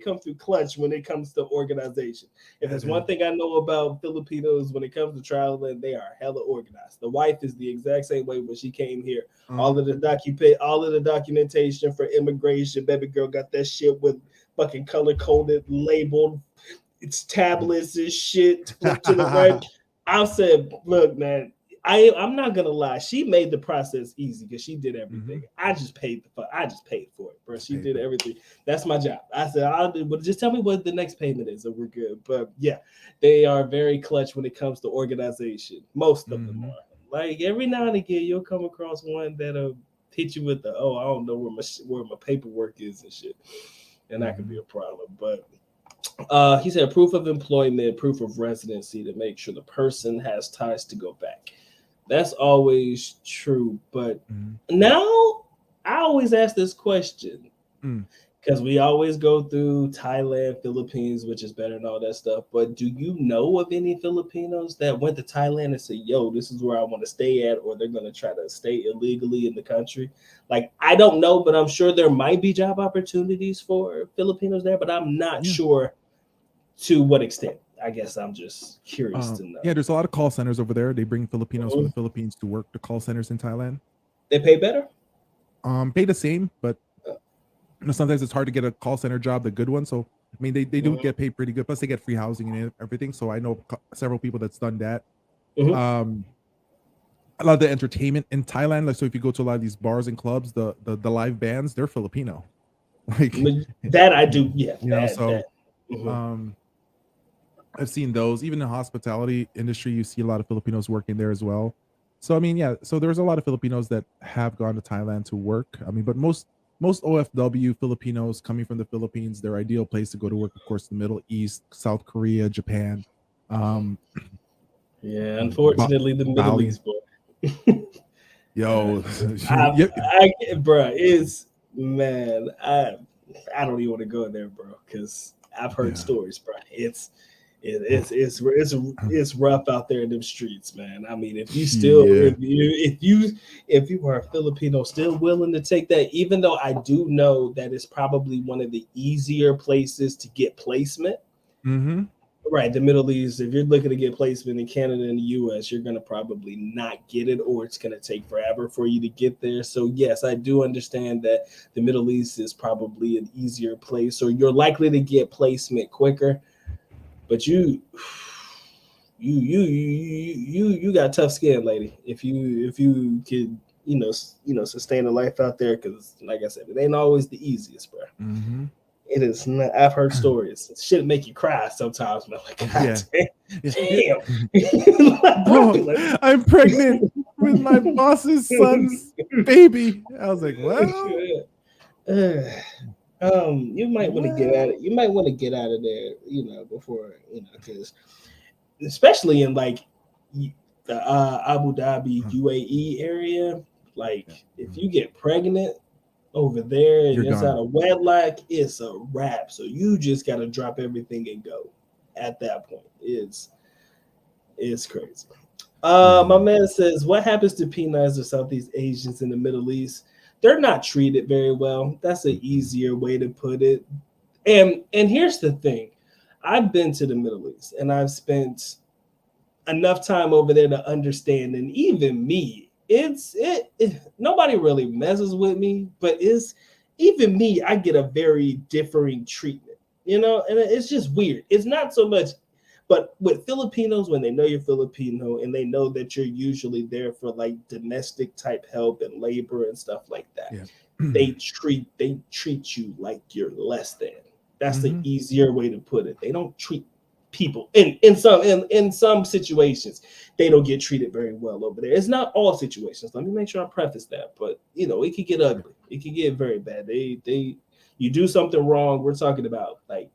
come through clutch when it comes to organization. If there's one thing I know about Filipinos when it comes to traveling, they are hella organized. The wife is the exact same way when she came here. All of the documentation for immigration, baby girl got that shit with fucking color coded, labeled. It's tablets and shit flipped to the right. I said, look, man. I'm not gonna lie. She made the process easy because she did everything. I just paid for it, bro. She did everything. That's my job. I said, I'll do, but just tell me what the next payment is, and we're good. But yeah, they are very clutch when it comes to organization. Most of them are. Like every now and again, you'll come across one that'll hit you with the, I don't know where my paperwork is and shit, and that could be a problem. But he said proof of employment, proof of residency to make sure the person has ties to go back. That's always true. But now I always ask this question because we always go through Thailand, Philippines, which is better and all that stuff. But do you know of any Filipinos that went to Thailand and said, yo, this is where I want to stay at, or they're going to try to stay illegally in the country? Like, I don't know, but I'm sure there might be job opportunities for Filipinos there, but I'm not sure to what extent. I guess I'm just curious to know. Yeah, there's a lot of call centers over there. They bring Filipinos from the Philippines to work the call centers in Thailand. They pay better? Pay the same, but sometimes it's hard to get a call center job, the good one. So, I mean, they do get paid pretty good. Plus, they get free housing and everything. So, I know several people that's done that. A lot of the entertainment in Thailand, like, so if you go to a lot of these bars and clubs, the live bands, they're Filipino. Like that I do, yeah. I've seen those. Even in the hospitality industry, you see a lot of Filipinos working there as well. So I mean, yeah. So there's a lot of Filipinos that have gone to Thailand to work. I mean, but most OFW Filipinos coming from the Philippines, their ideal place to go to work, of course, the Middle East, South Korea, Japan. Yeah, unfortunately, the Middle East, boy. Yo, bruh, is man. I don't even want to go there, bro, because I've heard Yeah. stories, bro. It's rough out there in them streets, man. I mean, if you still Yeah. if you are a Filipino still willing to take that, even though I do know that it's probably one of the easier places to get placement. Mm-hmm. Right, the Middle East, if you're looking to get placement in Canada and the US, you're going to probably not get it, or it's going to take forever for you to get there. So, yes, I do understand that the Middle East is probably an easier place, or you're likely to get placement quicker. But you got tough skin, lady. If you could, sustain a life out there, because like I said, it ain't always the easiest, bro. Mm-hmm. It is not. I've heard stories. Shit make you cry sometimes, man. Like, God damn. Like, bro, Oh, I'm pregnant with my boss's son's baby. I was like, well, you might want to get out of. You might want to get out of there, before because especially in like the Abu Dhabi UAE area, like if you get pregnant over there and it's out of wedlock, it's a wrap. So you just got to drop everything and go. At that point, it's crazy. My man says, what happens to P9s or Southeast Asians in the Middle East? They're not treated very well. That's an easier way to put it. And here's the thing. I've been to the Middle East and I've spent enough time over there to understand, and even me, nobody really messes with me, but even me, I get a very differing treatment, and it's just weird. It's not so much, but with Filipinos, when they know you're Filipino and they know that you're usually there for like domestic type help and labor and stuff like that, they treat you like you're less than. That's the easier way to put it. They don't treat people in some situations, they don't get treated very well over there. It's not all situations. Let me make sure I preface that, but it could get ugly. It could get very bad. You do something wrong, we're talking about like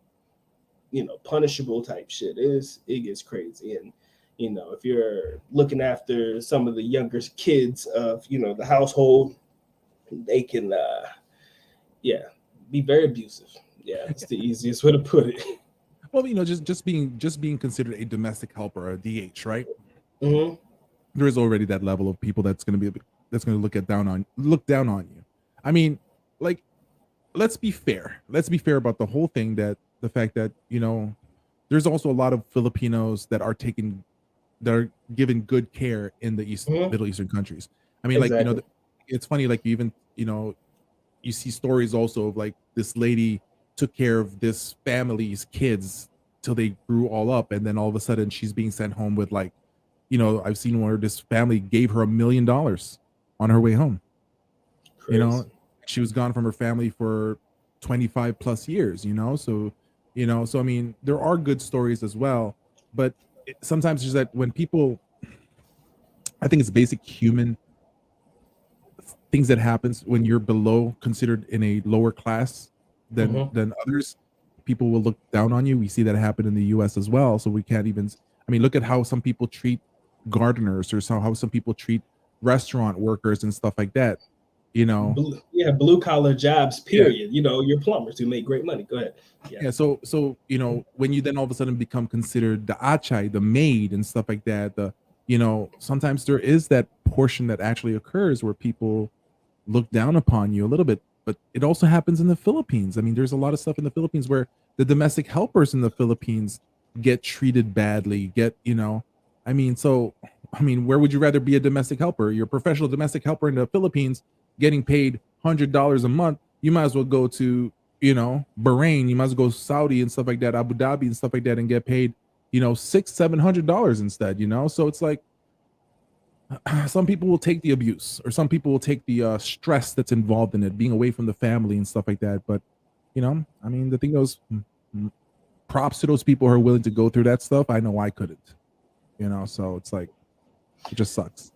punishable type shit. It gets crazy. And if you're looking after some of the younger kids of the household, they can be very abusive. It's the easiest way to put it. Well, just being considered a domestic helper, a DH, right? Mm-hmm. There is already that level of people that's going to look down on you. I mean, like, let's be fair. Let's be fair about the whole thing. That the fact that there's also a lot of Filipinos that are given good care in the Middle Eastern countries. I mean, exactly. Like it's funny. Like you see stories also of like this lady took care of this family's kids till they grew all up, and then all of a sudden she's being sent home with like, I've seen where this family gave her $1 million on her way home. Crazy. She was gone from her family for 25 plus years, so I mean, there are good stories as well, but sometimes it's that when people, I think it's basic human things that happens when you're considered in a lower class than others, people will look down on you. We see that happen in the US as well. So we can't even, I mean, look at how some people treat gardeners, or how some people treat restaurant workers and stuff like that, blue collar jobs, period. Your plumbers who make great money. Go ahead. So when you then all of a sudden become considered the achai, the maid and stuff like that, sometimes there is that portion that actually occurs where people look down upon you a little bit. But it also happens in the Philippines. I mean, there's a lot of stuff in the Philippines where the domestic helpers in the Philippines get treated badly, where would you rather be a domestic helper? You're a professional domestic helper in the Philippines getting paid $100 a month. You might as well go to, Bahrain, you might as well go to Saudi and stuff like that, Abu Dhabi and stuff like that, and get paid, $600-700 instead, So it's like, some people will take the abuse, or some people will take the stress that's involved in it, being away from the family and stuff like that. But, I mean, the thing goes, props to those people who are willing to go through that stuff. I know I couldn't, so it's like, it just sucks.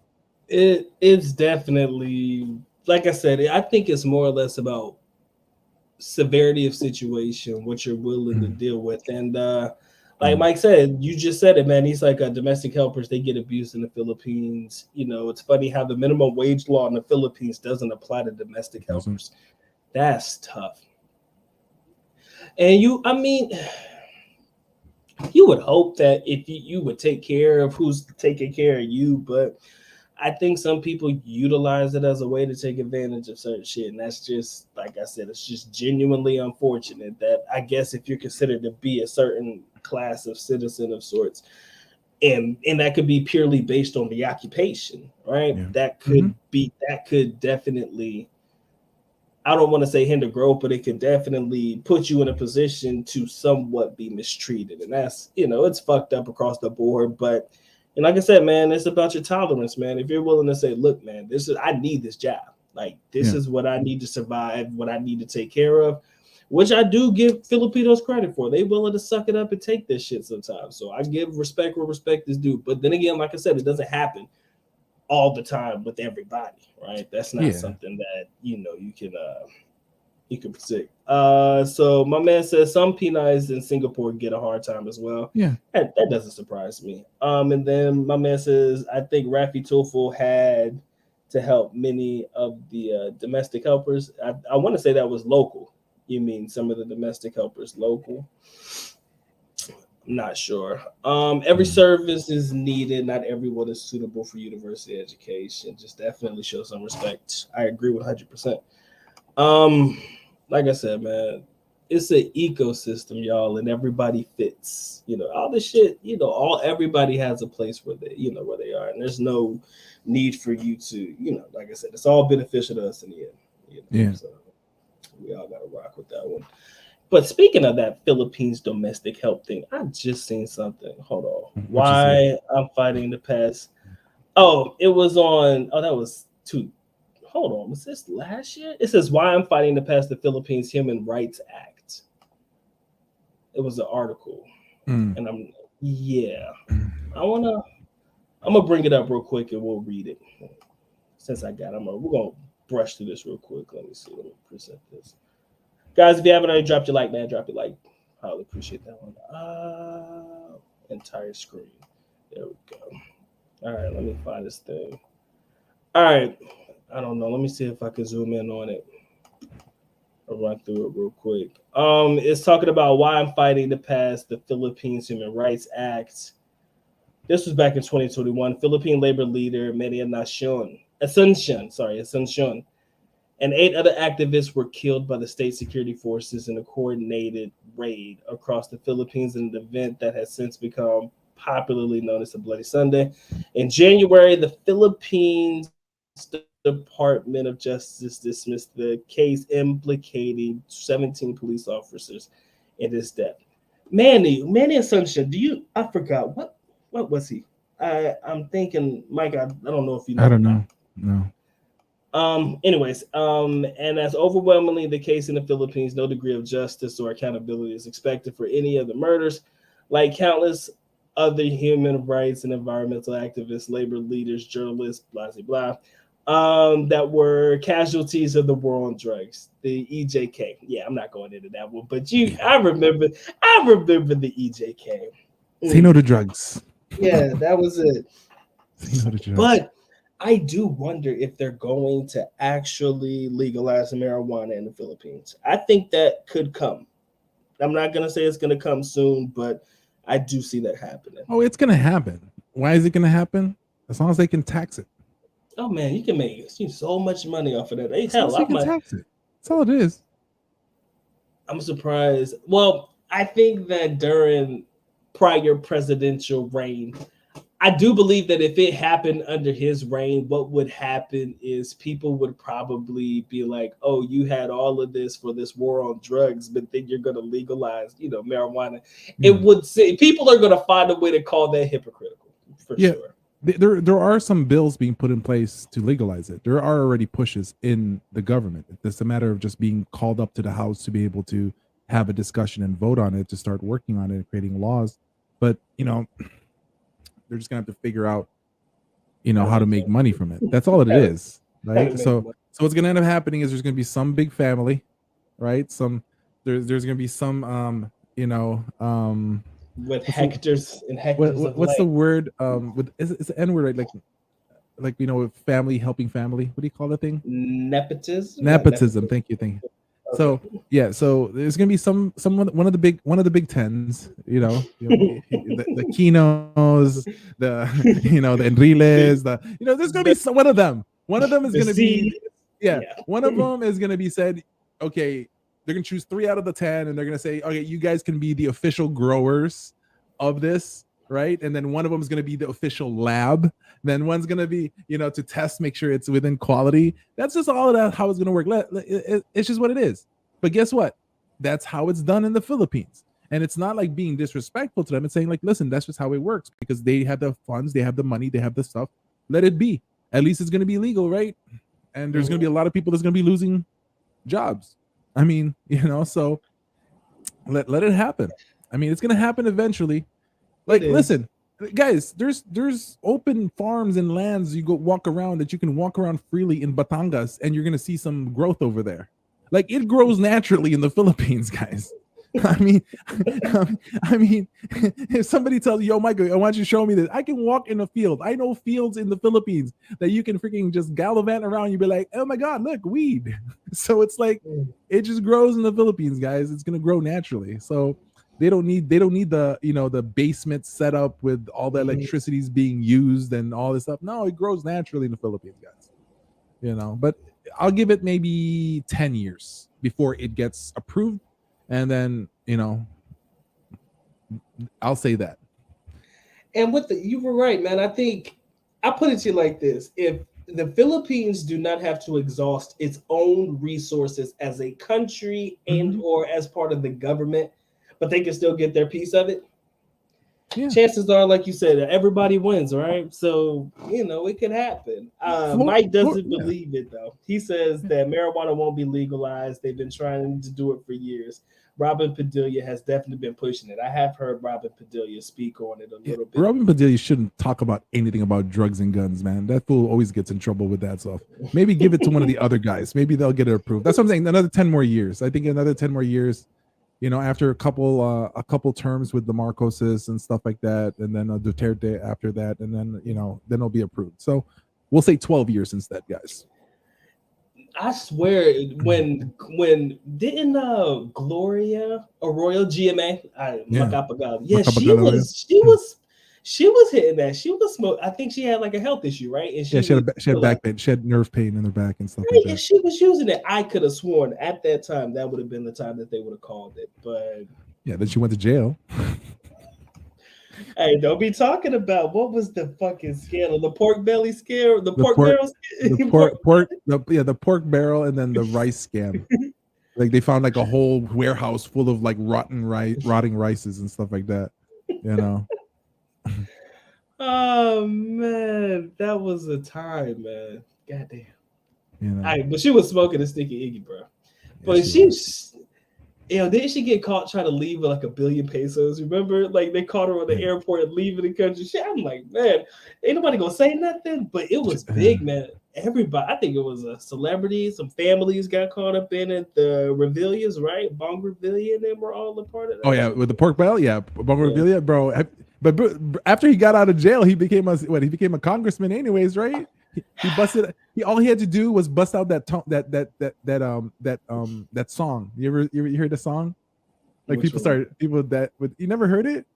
It's definitely, like I said, I think it's more or less about severity of situation, what you're willing to deal with. And like Mike said, you just said it, man. He's like domestic helpers. They get abused in the Philippines. It's funny how the minimum wage law in the Philippines doesn't apply to domestic helpers. That's tough. And I mean, you would hope that if you would take care of who's taking care of you, but I think some people utilize it as a way to take advantage of certain shit. And that's just, like I said, it's just genuinely unfortunate that I guess if you're considered to be a certain class of citizen of sorts, and that could be purely based on the occupation, right? Yeah. That could definitely, I don't want to say hinder growth, but it could definitely put you in a position to somewhat be mistreated. And that's, it's fucked up across the board. But, and like I said, man, it's about your tolerance, man. If you're willing to say, look, man, I need this job. Like, this is what I need to survive, what I need to take care of, which I do give Filipinos credit for. They willing to suck it up and take this shit sometimes. So I give respect where respect is due. But then again, like I said, it doesn't happen all the time with everybody, right? That's not something that you can predict. So my man says some P's in Singapore get a hard time as well. Yeah, that doesn't surprise me. And then my man says I think Rafi Tulful had to help many of the domestic helpers. I want to say that was local. You mean some of the domestic helpers local? Not sure. Every service is needed. Not everyone is suitable for university education. Just definitely show some respect. I agree 100%. Like I said, man, it's an ecosystem, y'all, and everybody fits. All this shit. Everybody has a place where where they are, and there's no need for you to, like I said, it's all beneficial to us in the end. Yeah. So we all gotta rock with that one. But speaking of that Philippines domestic help thing, I just seen something. Hold on. Why I'm fighting the past. Oh, it was on. Oh, that was two. Hold on. Was this last year? It says why I'm fighting to pass the Philippines Human Rights Act. It was an article. And I'm gonna bring it up real quick and we'll read it. Since I got it, we're gonna brush through this real quick. Let me see. Let me present this. Guys, if you haven't already dropped your like, man, drop your like. I would appreciate that one. Entire screen. There we go. All right, let me find this thing. All right. I don't know. Let me see if I can zoom in on it. I'll run through it real quick. It's talking about why I'm fighting to pass the Philippines Human Rights Act. This was back in 2021. Philippine labor leader Maria Asuncion, and 8 other activists were killed by the state security forces in a coordinated raid across the Philippines in an event that has since become popularly known as the Bloody Sunday. In January, the Philippines Department of Justice dismissed the case implicating 17 police officers in this death. Manny Asuncion, I forgot. What was he? I'm thinking, Mike, I don't know if you know. I don't know. No. Anyways, and as overwhelmingly the case in the Philippines, no degree of justice or accountability is expected for any of the murders. Like countless other human rights and environmental activists, labor leaders, journalists, blah, blah, blah, that were casualties of the war on drugs, the EJK. Yeah, I'm not going into that one, but I remember the EJK. Say no to drugs. Yeah, that was it. Say no to drugs. But I do wonder if they're going to actually legalize marijuana in the Philippines. I think that could come. I'm not going to say it's going to come soon, but I do see that happening. Oh, it's going to happen. Why is it going to happen? As long as they can tax it. Oh, man, you can make so much money off of that. As long as they can tax it. That's all it is. I'm surprised. Well, I think that during prior presidential reign, I do believe that if it happened under his reign, what would happen is people would probably be like, oh, you had all of this for this war on drugs, but then you're going to legalize, marijuana. Yeah. It would say people are going to find a way to call that hypocritical for sure. There are some bills being put in place to legalize it. There are already pushes in the government. It's a matter of just being called up to the House to be able to have a discussion and vote on it, to start working on it and creating laws. But, they're just gonna have to figure out, how to make money from it. That's all it is, right? So what's gonna end up happening is there's gonna be some big family, right? There's gonna be some, with hectares and hectares. What's the word? It's the N word, right? Like family helping family. What do you call that thing? Nepotism. Nepotism. Thank you. Okay. So yeah, so there's gonna be one of the big tens, the Kinos, the Enriles, there's gonna be one of them. One of them is gonna be one of them is gonna be said, okay, they're gonna choose 3 out of the 10, and they're gonna say, okay, you guys can be the official growers of this, right? And then one of them is gonna be the official lab. Then one's gonna be, to test, make sure it's within quality. That's just all of that, how it's gonna work. It's just what it is. But guess what? That's how it's done in the Philippines. And it's not like being disrespectful to them. It's saying like, listen, that's just how it works, because they have the funds, they have the money, they have the stuff. Let it be. At least it's gonna be legal, right? And there's gonna be a lot of people that's gonna be losing jobs. I mean, so let it happen. I mean, it's gonna happen eventually. Like, listen, guys, there's open farms and lands you go walk around that you can walk around freely in Batangas, and you're gonna see some growth over there. Like, it grows naturally in the Philippines, guys. I mean, if somebody tells you, yo, Michael, I want you to show me this, I can walk in a field. I know fields in the Philippines that you can freaking just gallivant around. You be like, oh my God, look, weed. So it's like, it just grows in the Philippines, guys. It's gonna grow naturally. So they don't need the the basement set up with all the electricities being used and all this stuff. No, it grows naturally in the Philippines, guys. But I'll give it maybe 10 years before it gets approved, and then I'll say that. And you were right, man. I think I put it to you like this: if the Philippines do not have to exhaust its own resources as a country and or as part of the government, but they can still get their piece of it, chances are, like you said, everybody wins, right? So, it could happen. Mike doesn't believe it, though. He says that marijuana won't be legalized. They've been trying to do it for years. Robin Padilla has definitely been pushing it. I have heard Robin Padilla speak on it a little bit. Robin Padilla shouldn't talk about anything about drugs and guns, man. That fool always gets in trouble with that stuff. Maybe give it to one of the other guys. Maybe they'll get it approved. That's what I'm saying. Another 10 more years. I think another 10 more years. After a couple terms with the Marcoses and stuff like that, and then Duterte after that, and then then it'll be approved. So we'll say 12 years instead, guys. I swear, when didn't Gloria Arroyo GMA, she was hitting that. She was smoking. I think she had like a health issue, right? And she had back pain. She had nerve pain in her back and stuff right, like that. And she was using it. I could have sworn at that time that would have been the time that they would have called it. But then she went to jail. Hey, don't be talking about what was the fucking scandal? The pork belly scare, the pork barrel, the pork barrel, and then the rice scam. Like, they found like a whole warehouse full of like rotting rices and stuff like that. Oh man, that was a time, man. Goddamn. But she was smoking a sticky Iggy, bro. But didn't she get caught trying to leave with like 1 billion pesos? Remember, like they caught her on the airport and leaving the country. Shit, I'm like, man, ain't nobody gonna say nothing. But it was big, man. Everybody, I think it was a celebrity. Some families got caught up in it. The Revillas, right? Bong Revilla, and they were all a part of that. Oh yeah, with the pork barrel, Bong Revilla, bro. But after he got out of jail, he became a congressman, anyways, right? He busted. All he had to do was bust out that song. You heard the song? Like, you never heard it?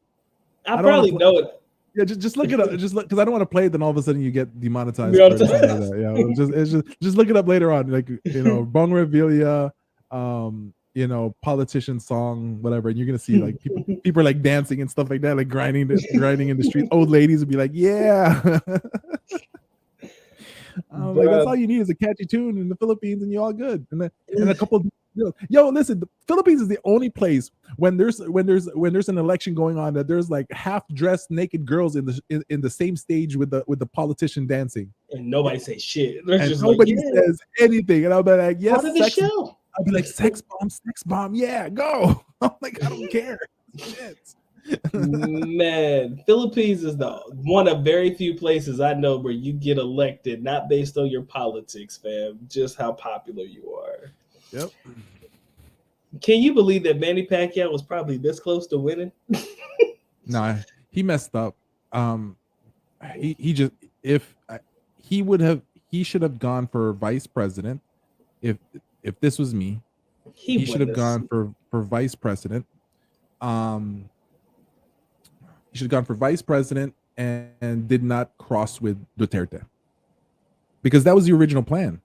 I probably know it. Yeah, just look it up. Just look, because I don't want to play it. Then all of a sudden you get demonetized. Like that. Just look it up later on. Like, Bong Revilla, politician song, whatever, and you're gonna see like people are like dancing and stuff like that, like grinding in the street. Old ladies would be like, yeah. Like, that's all you need is a catchy tune in the Philippines, and you're all good. And a couple. Listen, the Philippines is the only place when there's an election going on that there's like half-dressed naked girls in the same stage with the politician dancing, and nobody says shit. Nobody says anything, and I'll be like, yes, show. I'll be like, sex bomb, yeah, go. I'm like, I don't care. Shit. Man, Philippines is the one of very few places I know where you get elected not based on your politics, fam, just how popular you are. Yep. Can you believe that Manny Pacquiao was probably this close to winning? Nah, he messed up. He should have gone for vice president. If this was me, He should have gone for vice president. He should have gone for vice president and did not cross with Duterte, because that was the original plan.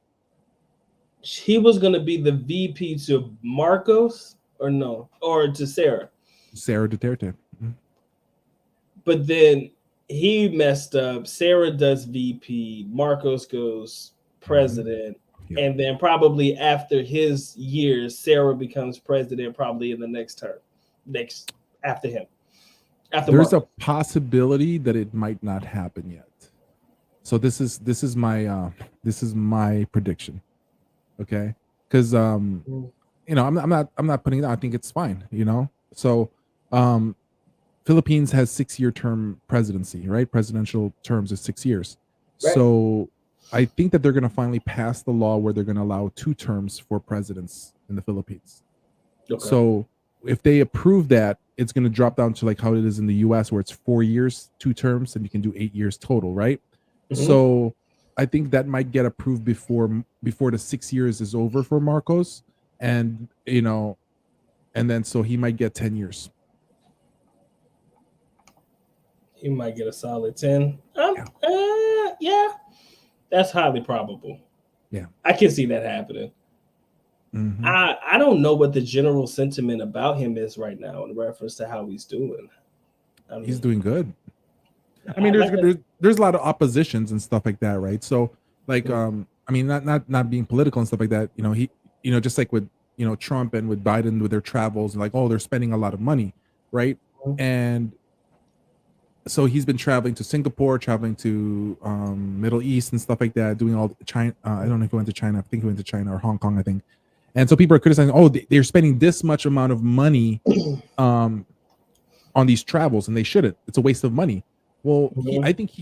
He was going to be the VP to Marcos, or no, or to Sarah Duterte. But then he messed up. Sarah does VP, Marcos goes president, and then probably after his years, Sarah becomes president probably in the next term, after him. There's Marcos. A possibility that it might not happen yet. So this is my prediction. Okay, because I'm not putting it out. I think it's fine. So Philippines has 6-year term presidency, right? Presidential terms is 6 years. Right. So I think that they're going to finally pass the law where they're going to allow 2 terms for presidents in the Philippines. Okay. So if they approve that, it's going to drop down to like how it is in the US, where it's 4 years, 2 terms, and you can do 8 years total, right? Mm-hmm. So I think that might get approved before the 6 years is over for Marcos, and then so he might get 10 years. He might get a solid 10. Yeah, that's highly probable. Yeah, I can see that happening. Mm-hmm. I don't know what the general sentiment about him is right now in reference to how he's doing. He's doing good. I mean, there's a lot of oppositions and stuff like that, right? So, like, not being political and stuff like that. He, just like with Trump and with Biden with their travels, and like, oh, they're spending a lot of money, right? Mm-hmm. And so he's been traveling to Singapore, traveling to Middle East and stuff like that, doing all China. I don't know if he went to China. I think he went to China or Hong Kong, I think. And so people are criticizing, oh, they're spending this much amount of money on these travels, and they shouldn't. It's a waste of money. Well, I think he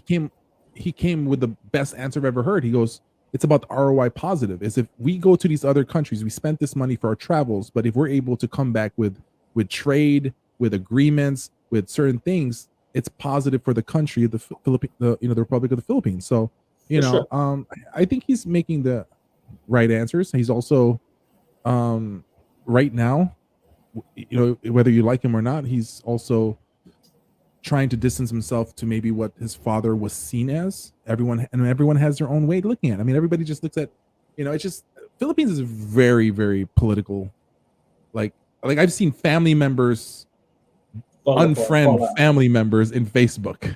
came with the best answer I've ever heard. He goes, it's about the ROI positive. Is if we go to these other countries, we spent this money for our travels, but if we're able to come back with trade, with agreements, with certain things, it's positive for the country, the Republic of the Philippines. So, sure. I think he's making the right answers. He's also right now, whether you like him or not, he's also trying to distance himself to maybe what his father was seen as. Everyone has their own way of looking at it. I mean, everybody just looks at, it's just, Philippines is very, very political. Like I've seen family members unfriend family members in Facebook,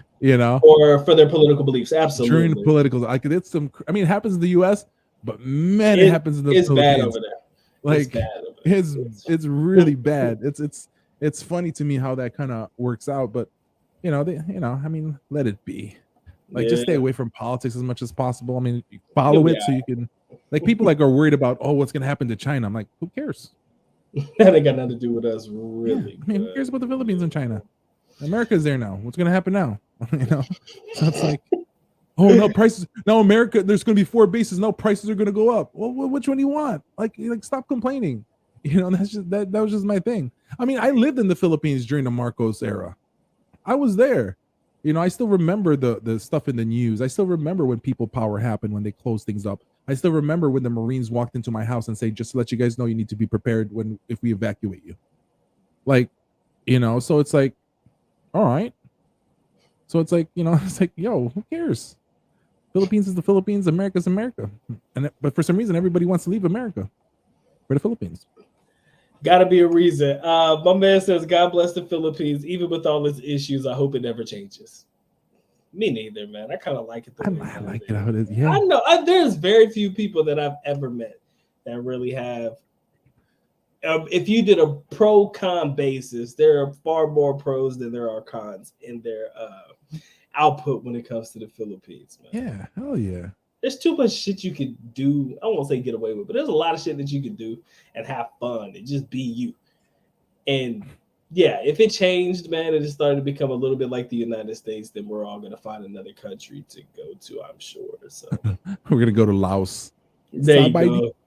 or for their political beliefs. Absolutely. During the political, it happens in the US, but man, it happens in the Philippines. Bad over there. Like it's really bad. It's funny to me how that kind of works out, but let it be. Like, just stay away from politics as much as possible. I mean, follow it so you can, like, people are worried about, oh, what's going to happen to China. I'm like, who cares? That ain't got nothing to do with us, really. Yeah. Who cares about the Philippines and China? America's there now. What's going to happen now? So it's like, oh, no, prices. Now America, there's going to be 4 bases. No, prices are going to go up. Well, which one do you want? Like, stop complaining. That's just, that was just my thing. I mean, I lived in the Philippines during the Marcos era. I was there. I still remember the stuff in the news. I still remember when people power happened, when they closed things up. I still remember when the Marines walked into my house and say, just to let you guys know, you need to be prepared if we evacuate you. Like, so it's like, all right. So it's like, it's like, yo, who cares? Philippines is the Philippines. America's America. But for some reason, everybody wants to leave America for the Philippines. Gotta be a reason. My man says, God bless the Philippines. Even with all its issues, I hope it never changes. Me neither, man. I kind of like it. I like it how it is. Yeah. I know. There's very few people that I've ever met that really have. If you did a pro-con basis, there are far more pros than there are cons in their output when it comes to the Philippines, man. Yeah, hell yeah. There's too much shit you could do. I won't say get away with, but there's a lot of shit that you could do and have fun and just be you. And yeah, if it changed, man, and it started to become a little bit like the United States, then we're all gonna find another country to go to, I'm sure. So we're gonna go to Laos. There you go.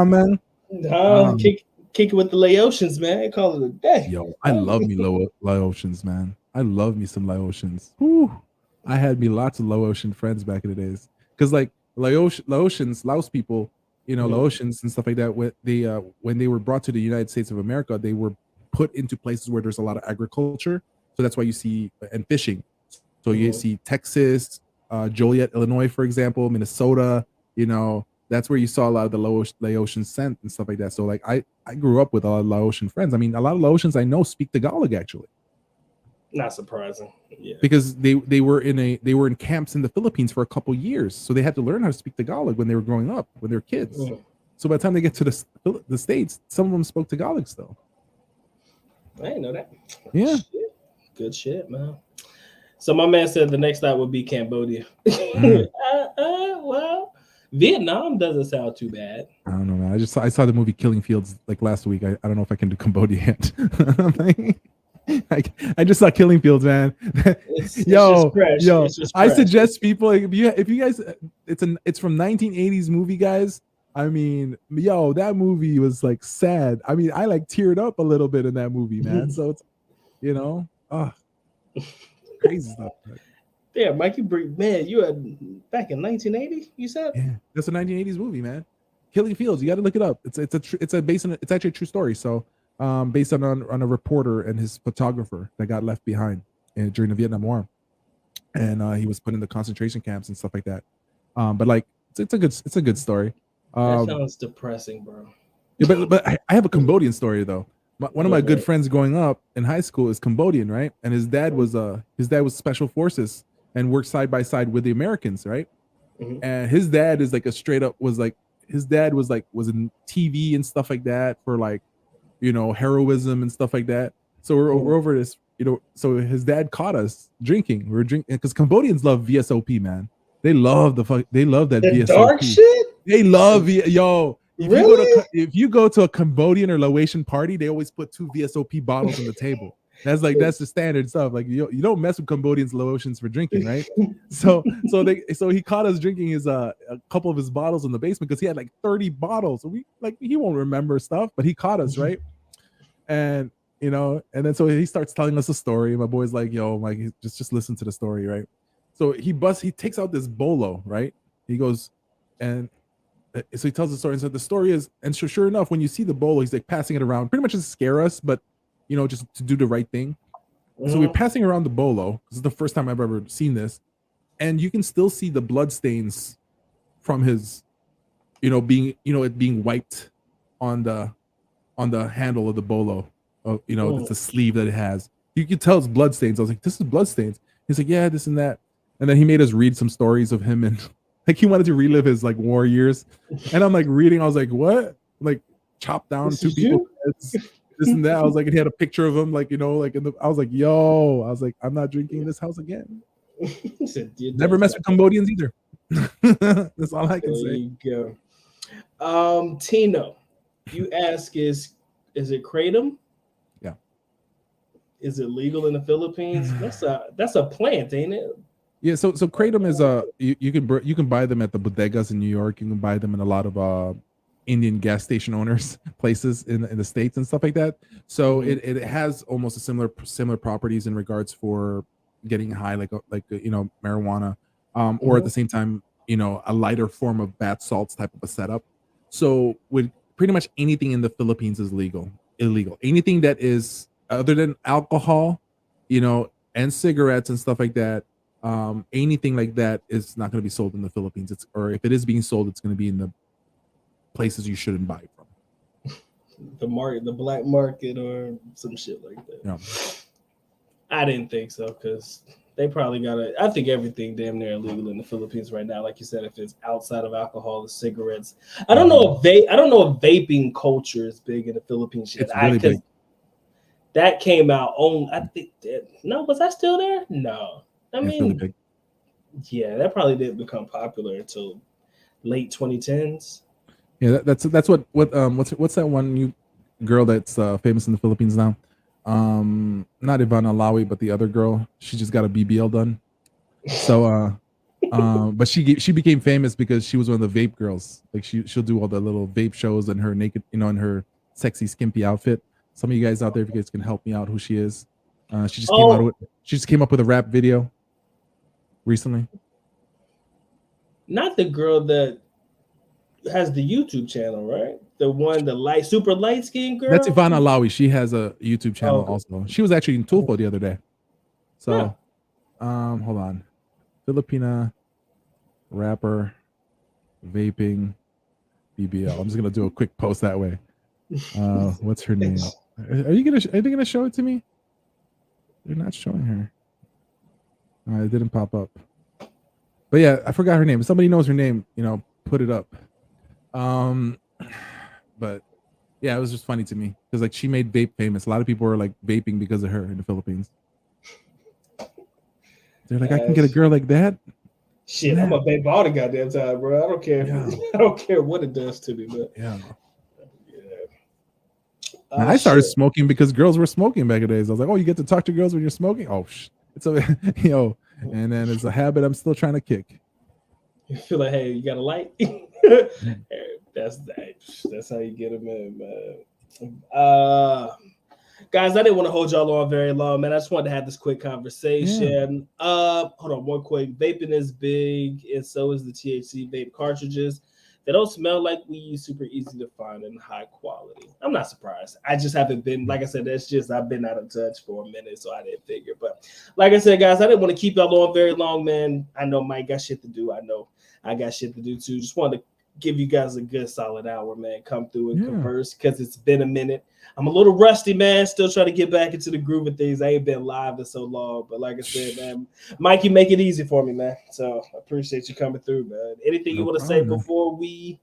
Man. Kick it with the Laotians, man. Call it a day. Yo, I love me Laotians, man. I love me some Laotians. Whew. I had me lots of Laotian friends back in the days. Because like Laos people, Laotians and stuff like that. When they were brought to the United States of America, they were put into places where there's a lot of agriculture. So that's why you see and fishing. So you see Texas, Joliet, Illinois, for example, Minnesota. That's where you saw a lot of the Laotian scent and stuff like that. So like I grew up with a lot of Laotian friends. I mean, a lot of Laotians I know speak Tagalog actually. Not surprising, yeah. Because they were in camps in the Philippines for a couple years, so they had to learn how to speak Tagalog when they were growing up, when they were kids. So by the time they get to the States, some of them spoke Tagalog still. I didn't know that. Yeah, good shit, man. So my man said the next stop would be Cambodia. Well, Vietnam doesn't sound too bad. I don't know, man. I saw the movie Killing Fields like last week. I don't know if I can do Cambodia yet. I just saw Killing Fields, man. Yo, I suggest people if you guys, it's from 1980s movie, guys. I mean, that movie was like sad. I mean, I like teared up a little bit in that movie, man. So it's crazy stuff. Yeah, Mikey, man, you had back in 1980. You said, yeah, that's a 1980s movie, man. Killing Fields. You got to look it up. It's actually a true story. So. Based on a reporter and his photographer that got left behind during the Vietnam War, and he was put in the concentration camps and stuff like that. But like it's a good story. That sounds depressing, bro. Yeah, but I have a Cambodian story though. One of my good friends growing up in high school is Cambodian, right? And his dad was special forces and worked side by side with the Americans, right? And his dad is like was in TV and stuff like that for like. Heroism and stuff like that. So we're over this, so his dad caught us drinking. We were drinking because Cambodians love VSOP, man. They love that VSOP. Dark shit? They love if you go to a Cambodian or Laotian party, they always put 2 VSOP bottles on the table. That's the standard stuff. Like you don't mess with Cambodians, Laotians for drinking, right? So he caught us drinking a couple of his bottles in the basement because he had like 30 bottles. So he won't remember stuff, but he caught us, right? And and then so he starts telling us a story. My boy's like, "Yo, Mike, just listen to the story, right?" So he takes out this bolo, right? He goes, and so he tells the story. And so the story is, and sure enough, when you see the bolo, he's like passing it around, pretty much to scare us, but just to do the right thing. So we're passing around the bolo. This is the first time I've ever seen this, and you can still see the blood stains from his, it being wiped on the handle of the bolo. It's a sleeve that it has. You can tell it's blood stains. I was like, this is blood stains. He's like, yeah, this and that. And then he made us read some stories of him, and like he wanted to relive his like war years. And I'm like reading. I was like, what? Like chopped down 2 people. This and that. I was like, and he had a picture of him, like I was like, yo, I'm not drinking this house again. Never mess with Cambodians either. That's all I can say. There you go. Tino, you ask, is it kratom? Yeah. Is it legal in the Philippines? That's a plant, ain't it? Yeah. So kratom is you can buy them at the bodegas in New York. You can buy them in a lot of Indian gas station owners places in the States and stuff like that. So it has almost a similar properties in regards for getting high, like marijuana, or at the same time, a lighter form of bath salts type of a setup. So with pretty much anything in the Philippines is illegal. Anything that is other than alcohol, and cigarettes and stuff like that. Anything like that is not going to be sold in the Philippines. Or if it is being sold, it's going to be in the places you shouldn't buy from. The black market or some shit like that. Yeah. I didn't think so, because they probably I think everything damn near illegal in the Philippines right now. Like you said, if it's outside of alcohol, the cigarettes. I don't know if vaping culture is big in the Philippines yet. It's really big. That came out on, I think, was I still there? No. I mean, really big. Yeah, that probably didn't become popular until late 2010s. Yeah, that's what's that one new girl that's famous in the Philippines now? Not Ivana Alawi, but the other girl. She just got a BBL done. So but she became famous because she was one of the vape girls. Like she'll do all the little vape shows in her naked, in her sexy skimpy outfit. Some of you guys out there, if you guys can help me out, who she is. She just came up with a rap video recently. Not the girl that has the YouTube channel, right? The one, the super light skinned girl. That's Ivana Alawi. She has a YouTube channel also. She was actually in Tulfo the other day. So, hold on. Filipina rapper vaping BBL. I'm just gonna do a quick post that way. What's her name? Are they gonna show it to me? They're not showing her. It didn't pop up. But yeah, I forgot her name. If somebody knows her name, put it up. But yeah, it was just funny to me because like she made vape famous. A lot of people were like vaping because of her in the Philippines. They're like, I can get a girl like that. Shit, I'm a vape all the goddamn time, bro. I don't care. I don't care what it does to me, but yeah. I started smoking because girls were smoking back in the days. I was like, oh, you get to talk to girls when you're smoking? Oh, it's a and then it's a habit I'm still trying to kick. You feel like, hey, you got a light? That's how you get them in, man. Guys, I didn't want to hold y'all on very long, man. I just wanted to have this quick conversation. Hold on, one quick. Vaping is big, and so is the THC vape cartridges. They don't smell like weed, super easy to find and high quality. I'm not surprised. I just haven't been, like I said, I've been out of touch for a minute, so I didn't figure. But like I said, guys, I didn't want to keep y'all on very long, man. I know Mike got shit to do. I know I got shit to do too. Just wanted to give you guys a good solid hour, man. Come through and converse because it's been a minute. I'm a little rusty, man. Still trying to get back into the groove of things. I ain't been live in so long, but like I said, man, Mike, you make it easy for me, man. So I appreciate you coming through, man. Anything you want to say before we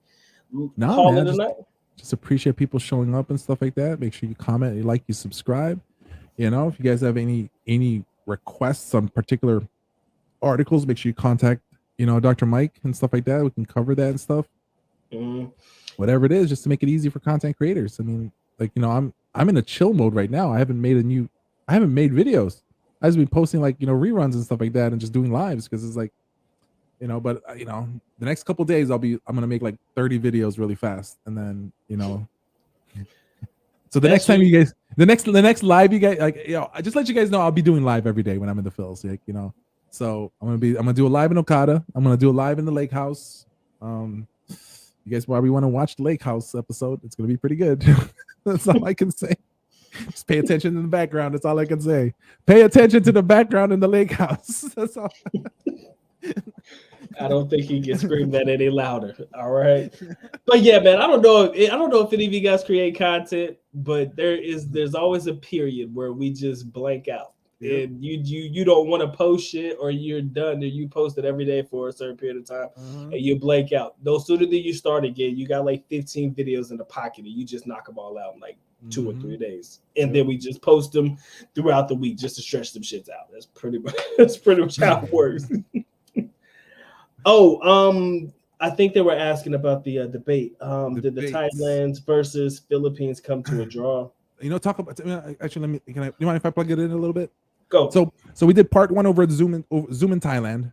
call it a night? Just appreciate people showing up and stuff like that. Make sure you comment, you like, you subscribe. If you guys have any requests on particular articles, make sure you contact Dr. Mike and stuff like that. We can cover that and stuff. Whatever it is, just to make it easy for content creators. I mean, like, I'm in a chill mode right now. I haven't made videos. I've just been posting like, reruns and stuff like that and just doing lives because it's like, but the next couple days I'm gonna make like 30 videos really fast. And then, so the next time you guys, the next live you guys, like, I just let you guys know I'll be doing live every day when I'm in the Phils, like, so I'm gonna do a live in Okada. I'm gonna do a live in the Lake House. You guys probably want to watch the Lake House episode. It's gonna be pretty good. That's all I can say. Just pay attention in the background. That's all I can say. Pay attention to the background in the Lake House. That's all. I don't think he can scream that any louder. All right. But yeah, man, I don't know if any of you guys create content, but there's always a period where we just blank out. And you don't want to post shit, or you're done, and you post it every day for a certain period of time, and you blank out. No sooner than you start again, you got like 15 videos in the pocket, and you just knock them all out in like 2 or 3 days, and then we just post them throughout the week just to stretch them shits out. That's pretty much how it works. I think they were asking about the debate. Did the Thailand versus Philippines come to a draw? Talk about. Actually, you mind if I plug it in a little bit? Go. So we did part 1 over Zoom in Thailand.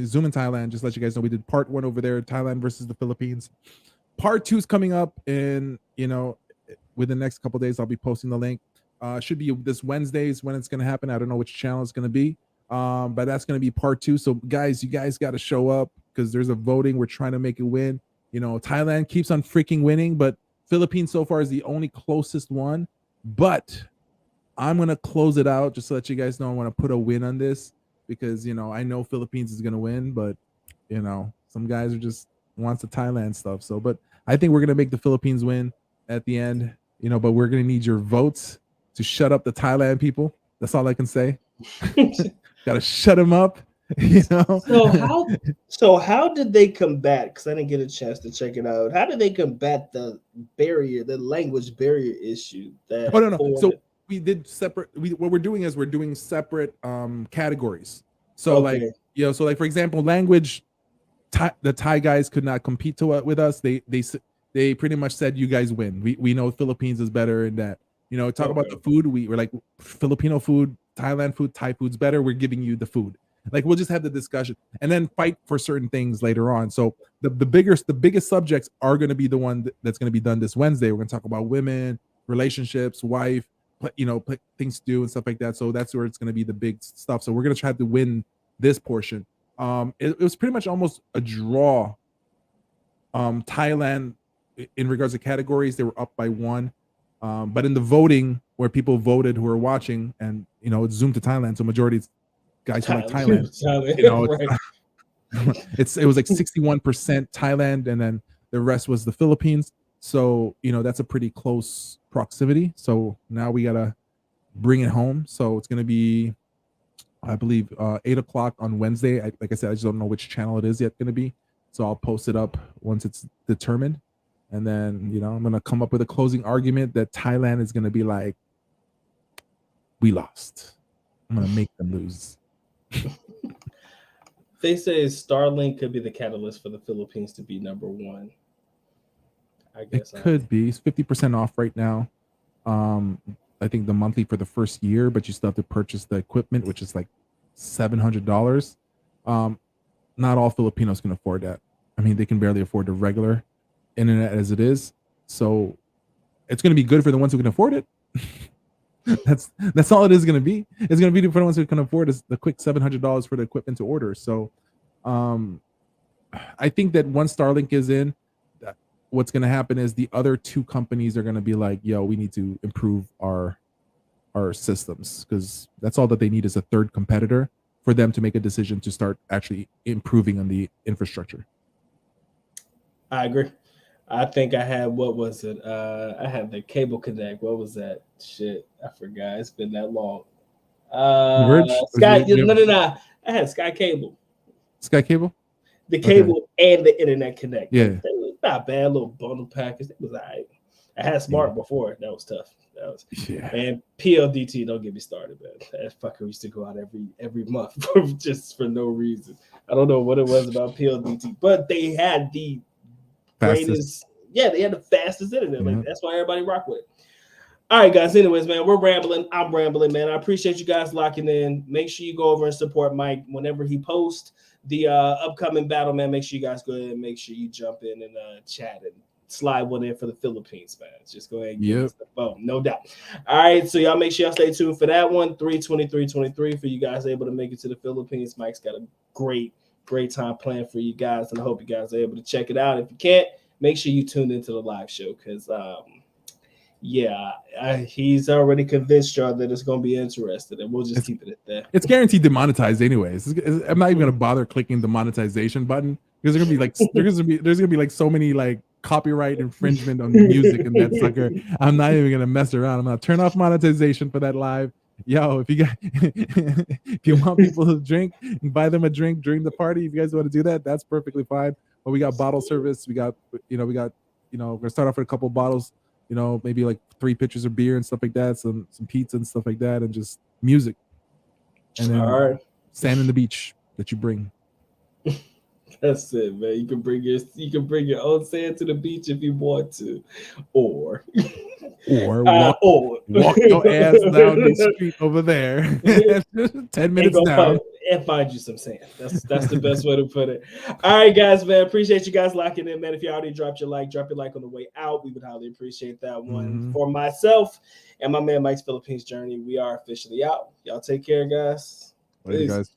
Zoom in Thailand. Just let you guys know we did part 1 over there, Thailand versus the Philippines. Part 2 is coming up, and within the next couple of days, I'll be posting the link. Should be this Wednesdays when it's going to happen. I don't know which channel it's going to be, but that's going to be part 2. So guys, you guys got to show up because there's a voting. We're trying to make it win. Thailand keeps on freaking winning, but Philippines so far is the only closest one. But I'm going to close it out just to let you guys know I want to put a win on this because, I know Philippines is going to win, but, some guys are just wants the Thailand stuff. So, but I think we're going to make the Philippines win at the end, but we're going to need your votes to shut up the Thailand people. That's all I can say. Got to shut them up, So how did they combat? Because I didn't get a chance to check it out. How did they combat the language barrier issue? No. So we did separate. What we're doing is we're doing separate categories. So like for example, language. The Thai guys could not compete with us. They pretty much said you guys win. We know Philippines is better in that. Talk about the food. We're like Filipino food, Thailand food, Thai food's better. We're giving you the food. Like we'll just have the discussion and then fight for certain things later on. So the biggest subjects are going to be the one that's going to be done this Wednesday. We're going to talk about women, relationships, wife, things to do and stuff like that. So that's where it's going to be the big stuff. So we're going to try to win this portion. It was pretty much almost a draw Thailand, in regards to categories, they were up by 1. But in the voting, where people voted who were watching, and it's zoomed to Thailand, so majority is guys who like Thailand. Right. It was like 61% Thailand, and then the rest was the Philippines. So that's a pretty close proximity. So now we gotta bring it home. So it's gonna be, I believe, 8 o'clock on Wednesday. Like I said, I just don't know which channel it is yet gonna be. So I'll post it up once it's determined, and then I'm gonna come up with a closing argument that Thailand is gonna be like, we lost. I'm gonna make them lose. They say Starlink could be the catalyst for the Philippines to be number 1. I guess it could be. It's 50% off right now. I think the monthly for the first year, but you still have to purchase the equipment, which is like $700. Not all Filipinos can afford that. I mean, they can barely afford the regular internet as it is. So it's going to be good for the ones who can afford it. That's all it is going to be. It's going to be for the ones who can afford is the quick $700 for the equipment to order. So I think that once Starlink is in, what's going to happen is the other 2 companies are going to be like, yo, we need to improve our systems, because that's all that they need is a third competitor for them to make a decision to start actually improving on the infrastructure. I agree. I think I had, what was it? I had the cable connect. What was that shit? I forgot. It's been that long. Sky. No. I had Sky Cable. Sky Cable? The cable and the internet connect. Yeah. That was not bad. Little bundle package. It was all right. I had Smart before. That was tough. And PLDT, don't get me started, man. That fucker used to go out every month just for no reason. I don't know what it was about PLDT, but they had the greatest. Yeah, they had the fastest internet. Like, that's why everybody rock with it. All right, guys. Anyways, man, we're rambling. I'm rambling, man. I appreciate you guys locking in. Make sure you go over and support Mike whenever he posts the upcoming battle, man. Make sure you guys go ahead and make sure you jump in and chat and slide one in for the Philippines, man. Just go ahead and give us the phone, no doubt. All right, so y'all make sure y'all stay tuned for that one. 3/23/23 for you guys able to make it to the Philippines. Mike's got a great time planned for you guys, and I hope you guys are able to check it out. If you can't, make sure you tune into the live show, because he's already convinced y'all that it's going to be interesting, and we'll just keep it at that. It's guaranteed demonetized anyways. I'm not even going to bother clicking the monetization button, because there's going to be like so many like copyright infringement on music and that sucker. I'm not even going to mess around. I'm going to turn off monetization for that live. Yo, if you want people to drink, buy them a drink during the party. If you guys want to do that, that's perfectly fine. But we got bottle service. We got we're gonna start off with a couple bottles. Maybe like 3 pitchers of beer and stuff like that, some pizza and stuff like that, and just music. And then sand in the beach that you bring. That's it, man. You can bring your own sand to the beach if you want to, or walk your ass down the street over there, 10 minutes down, and find you some sand. That's the best way to put it. All right, guys, man. Appreciate you guys locking in, man. If you already dropped your like, drop your like on the way out. We would highly appreciate that one. For myself and my man Mike's Philippines Journey, we are officially out. Y'all take care, guys. Later, guys.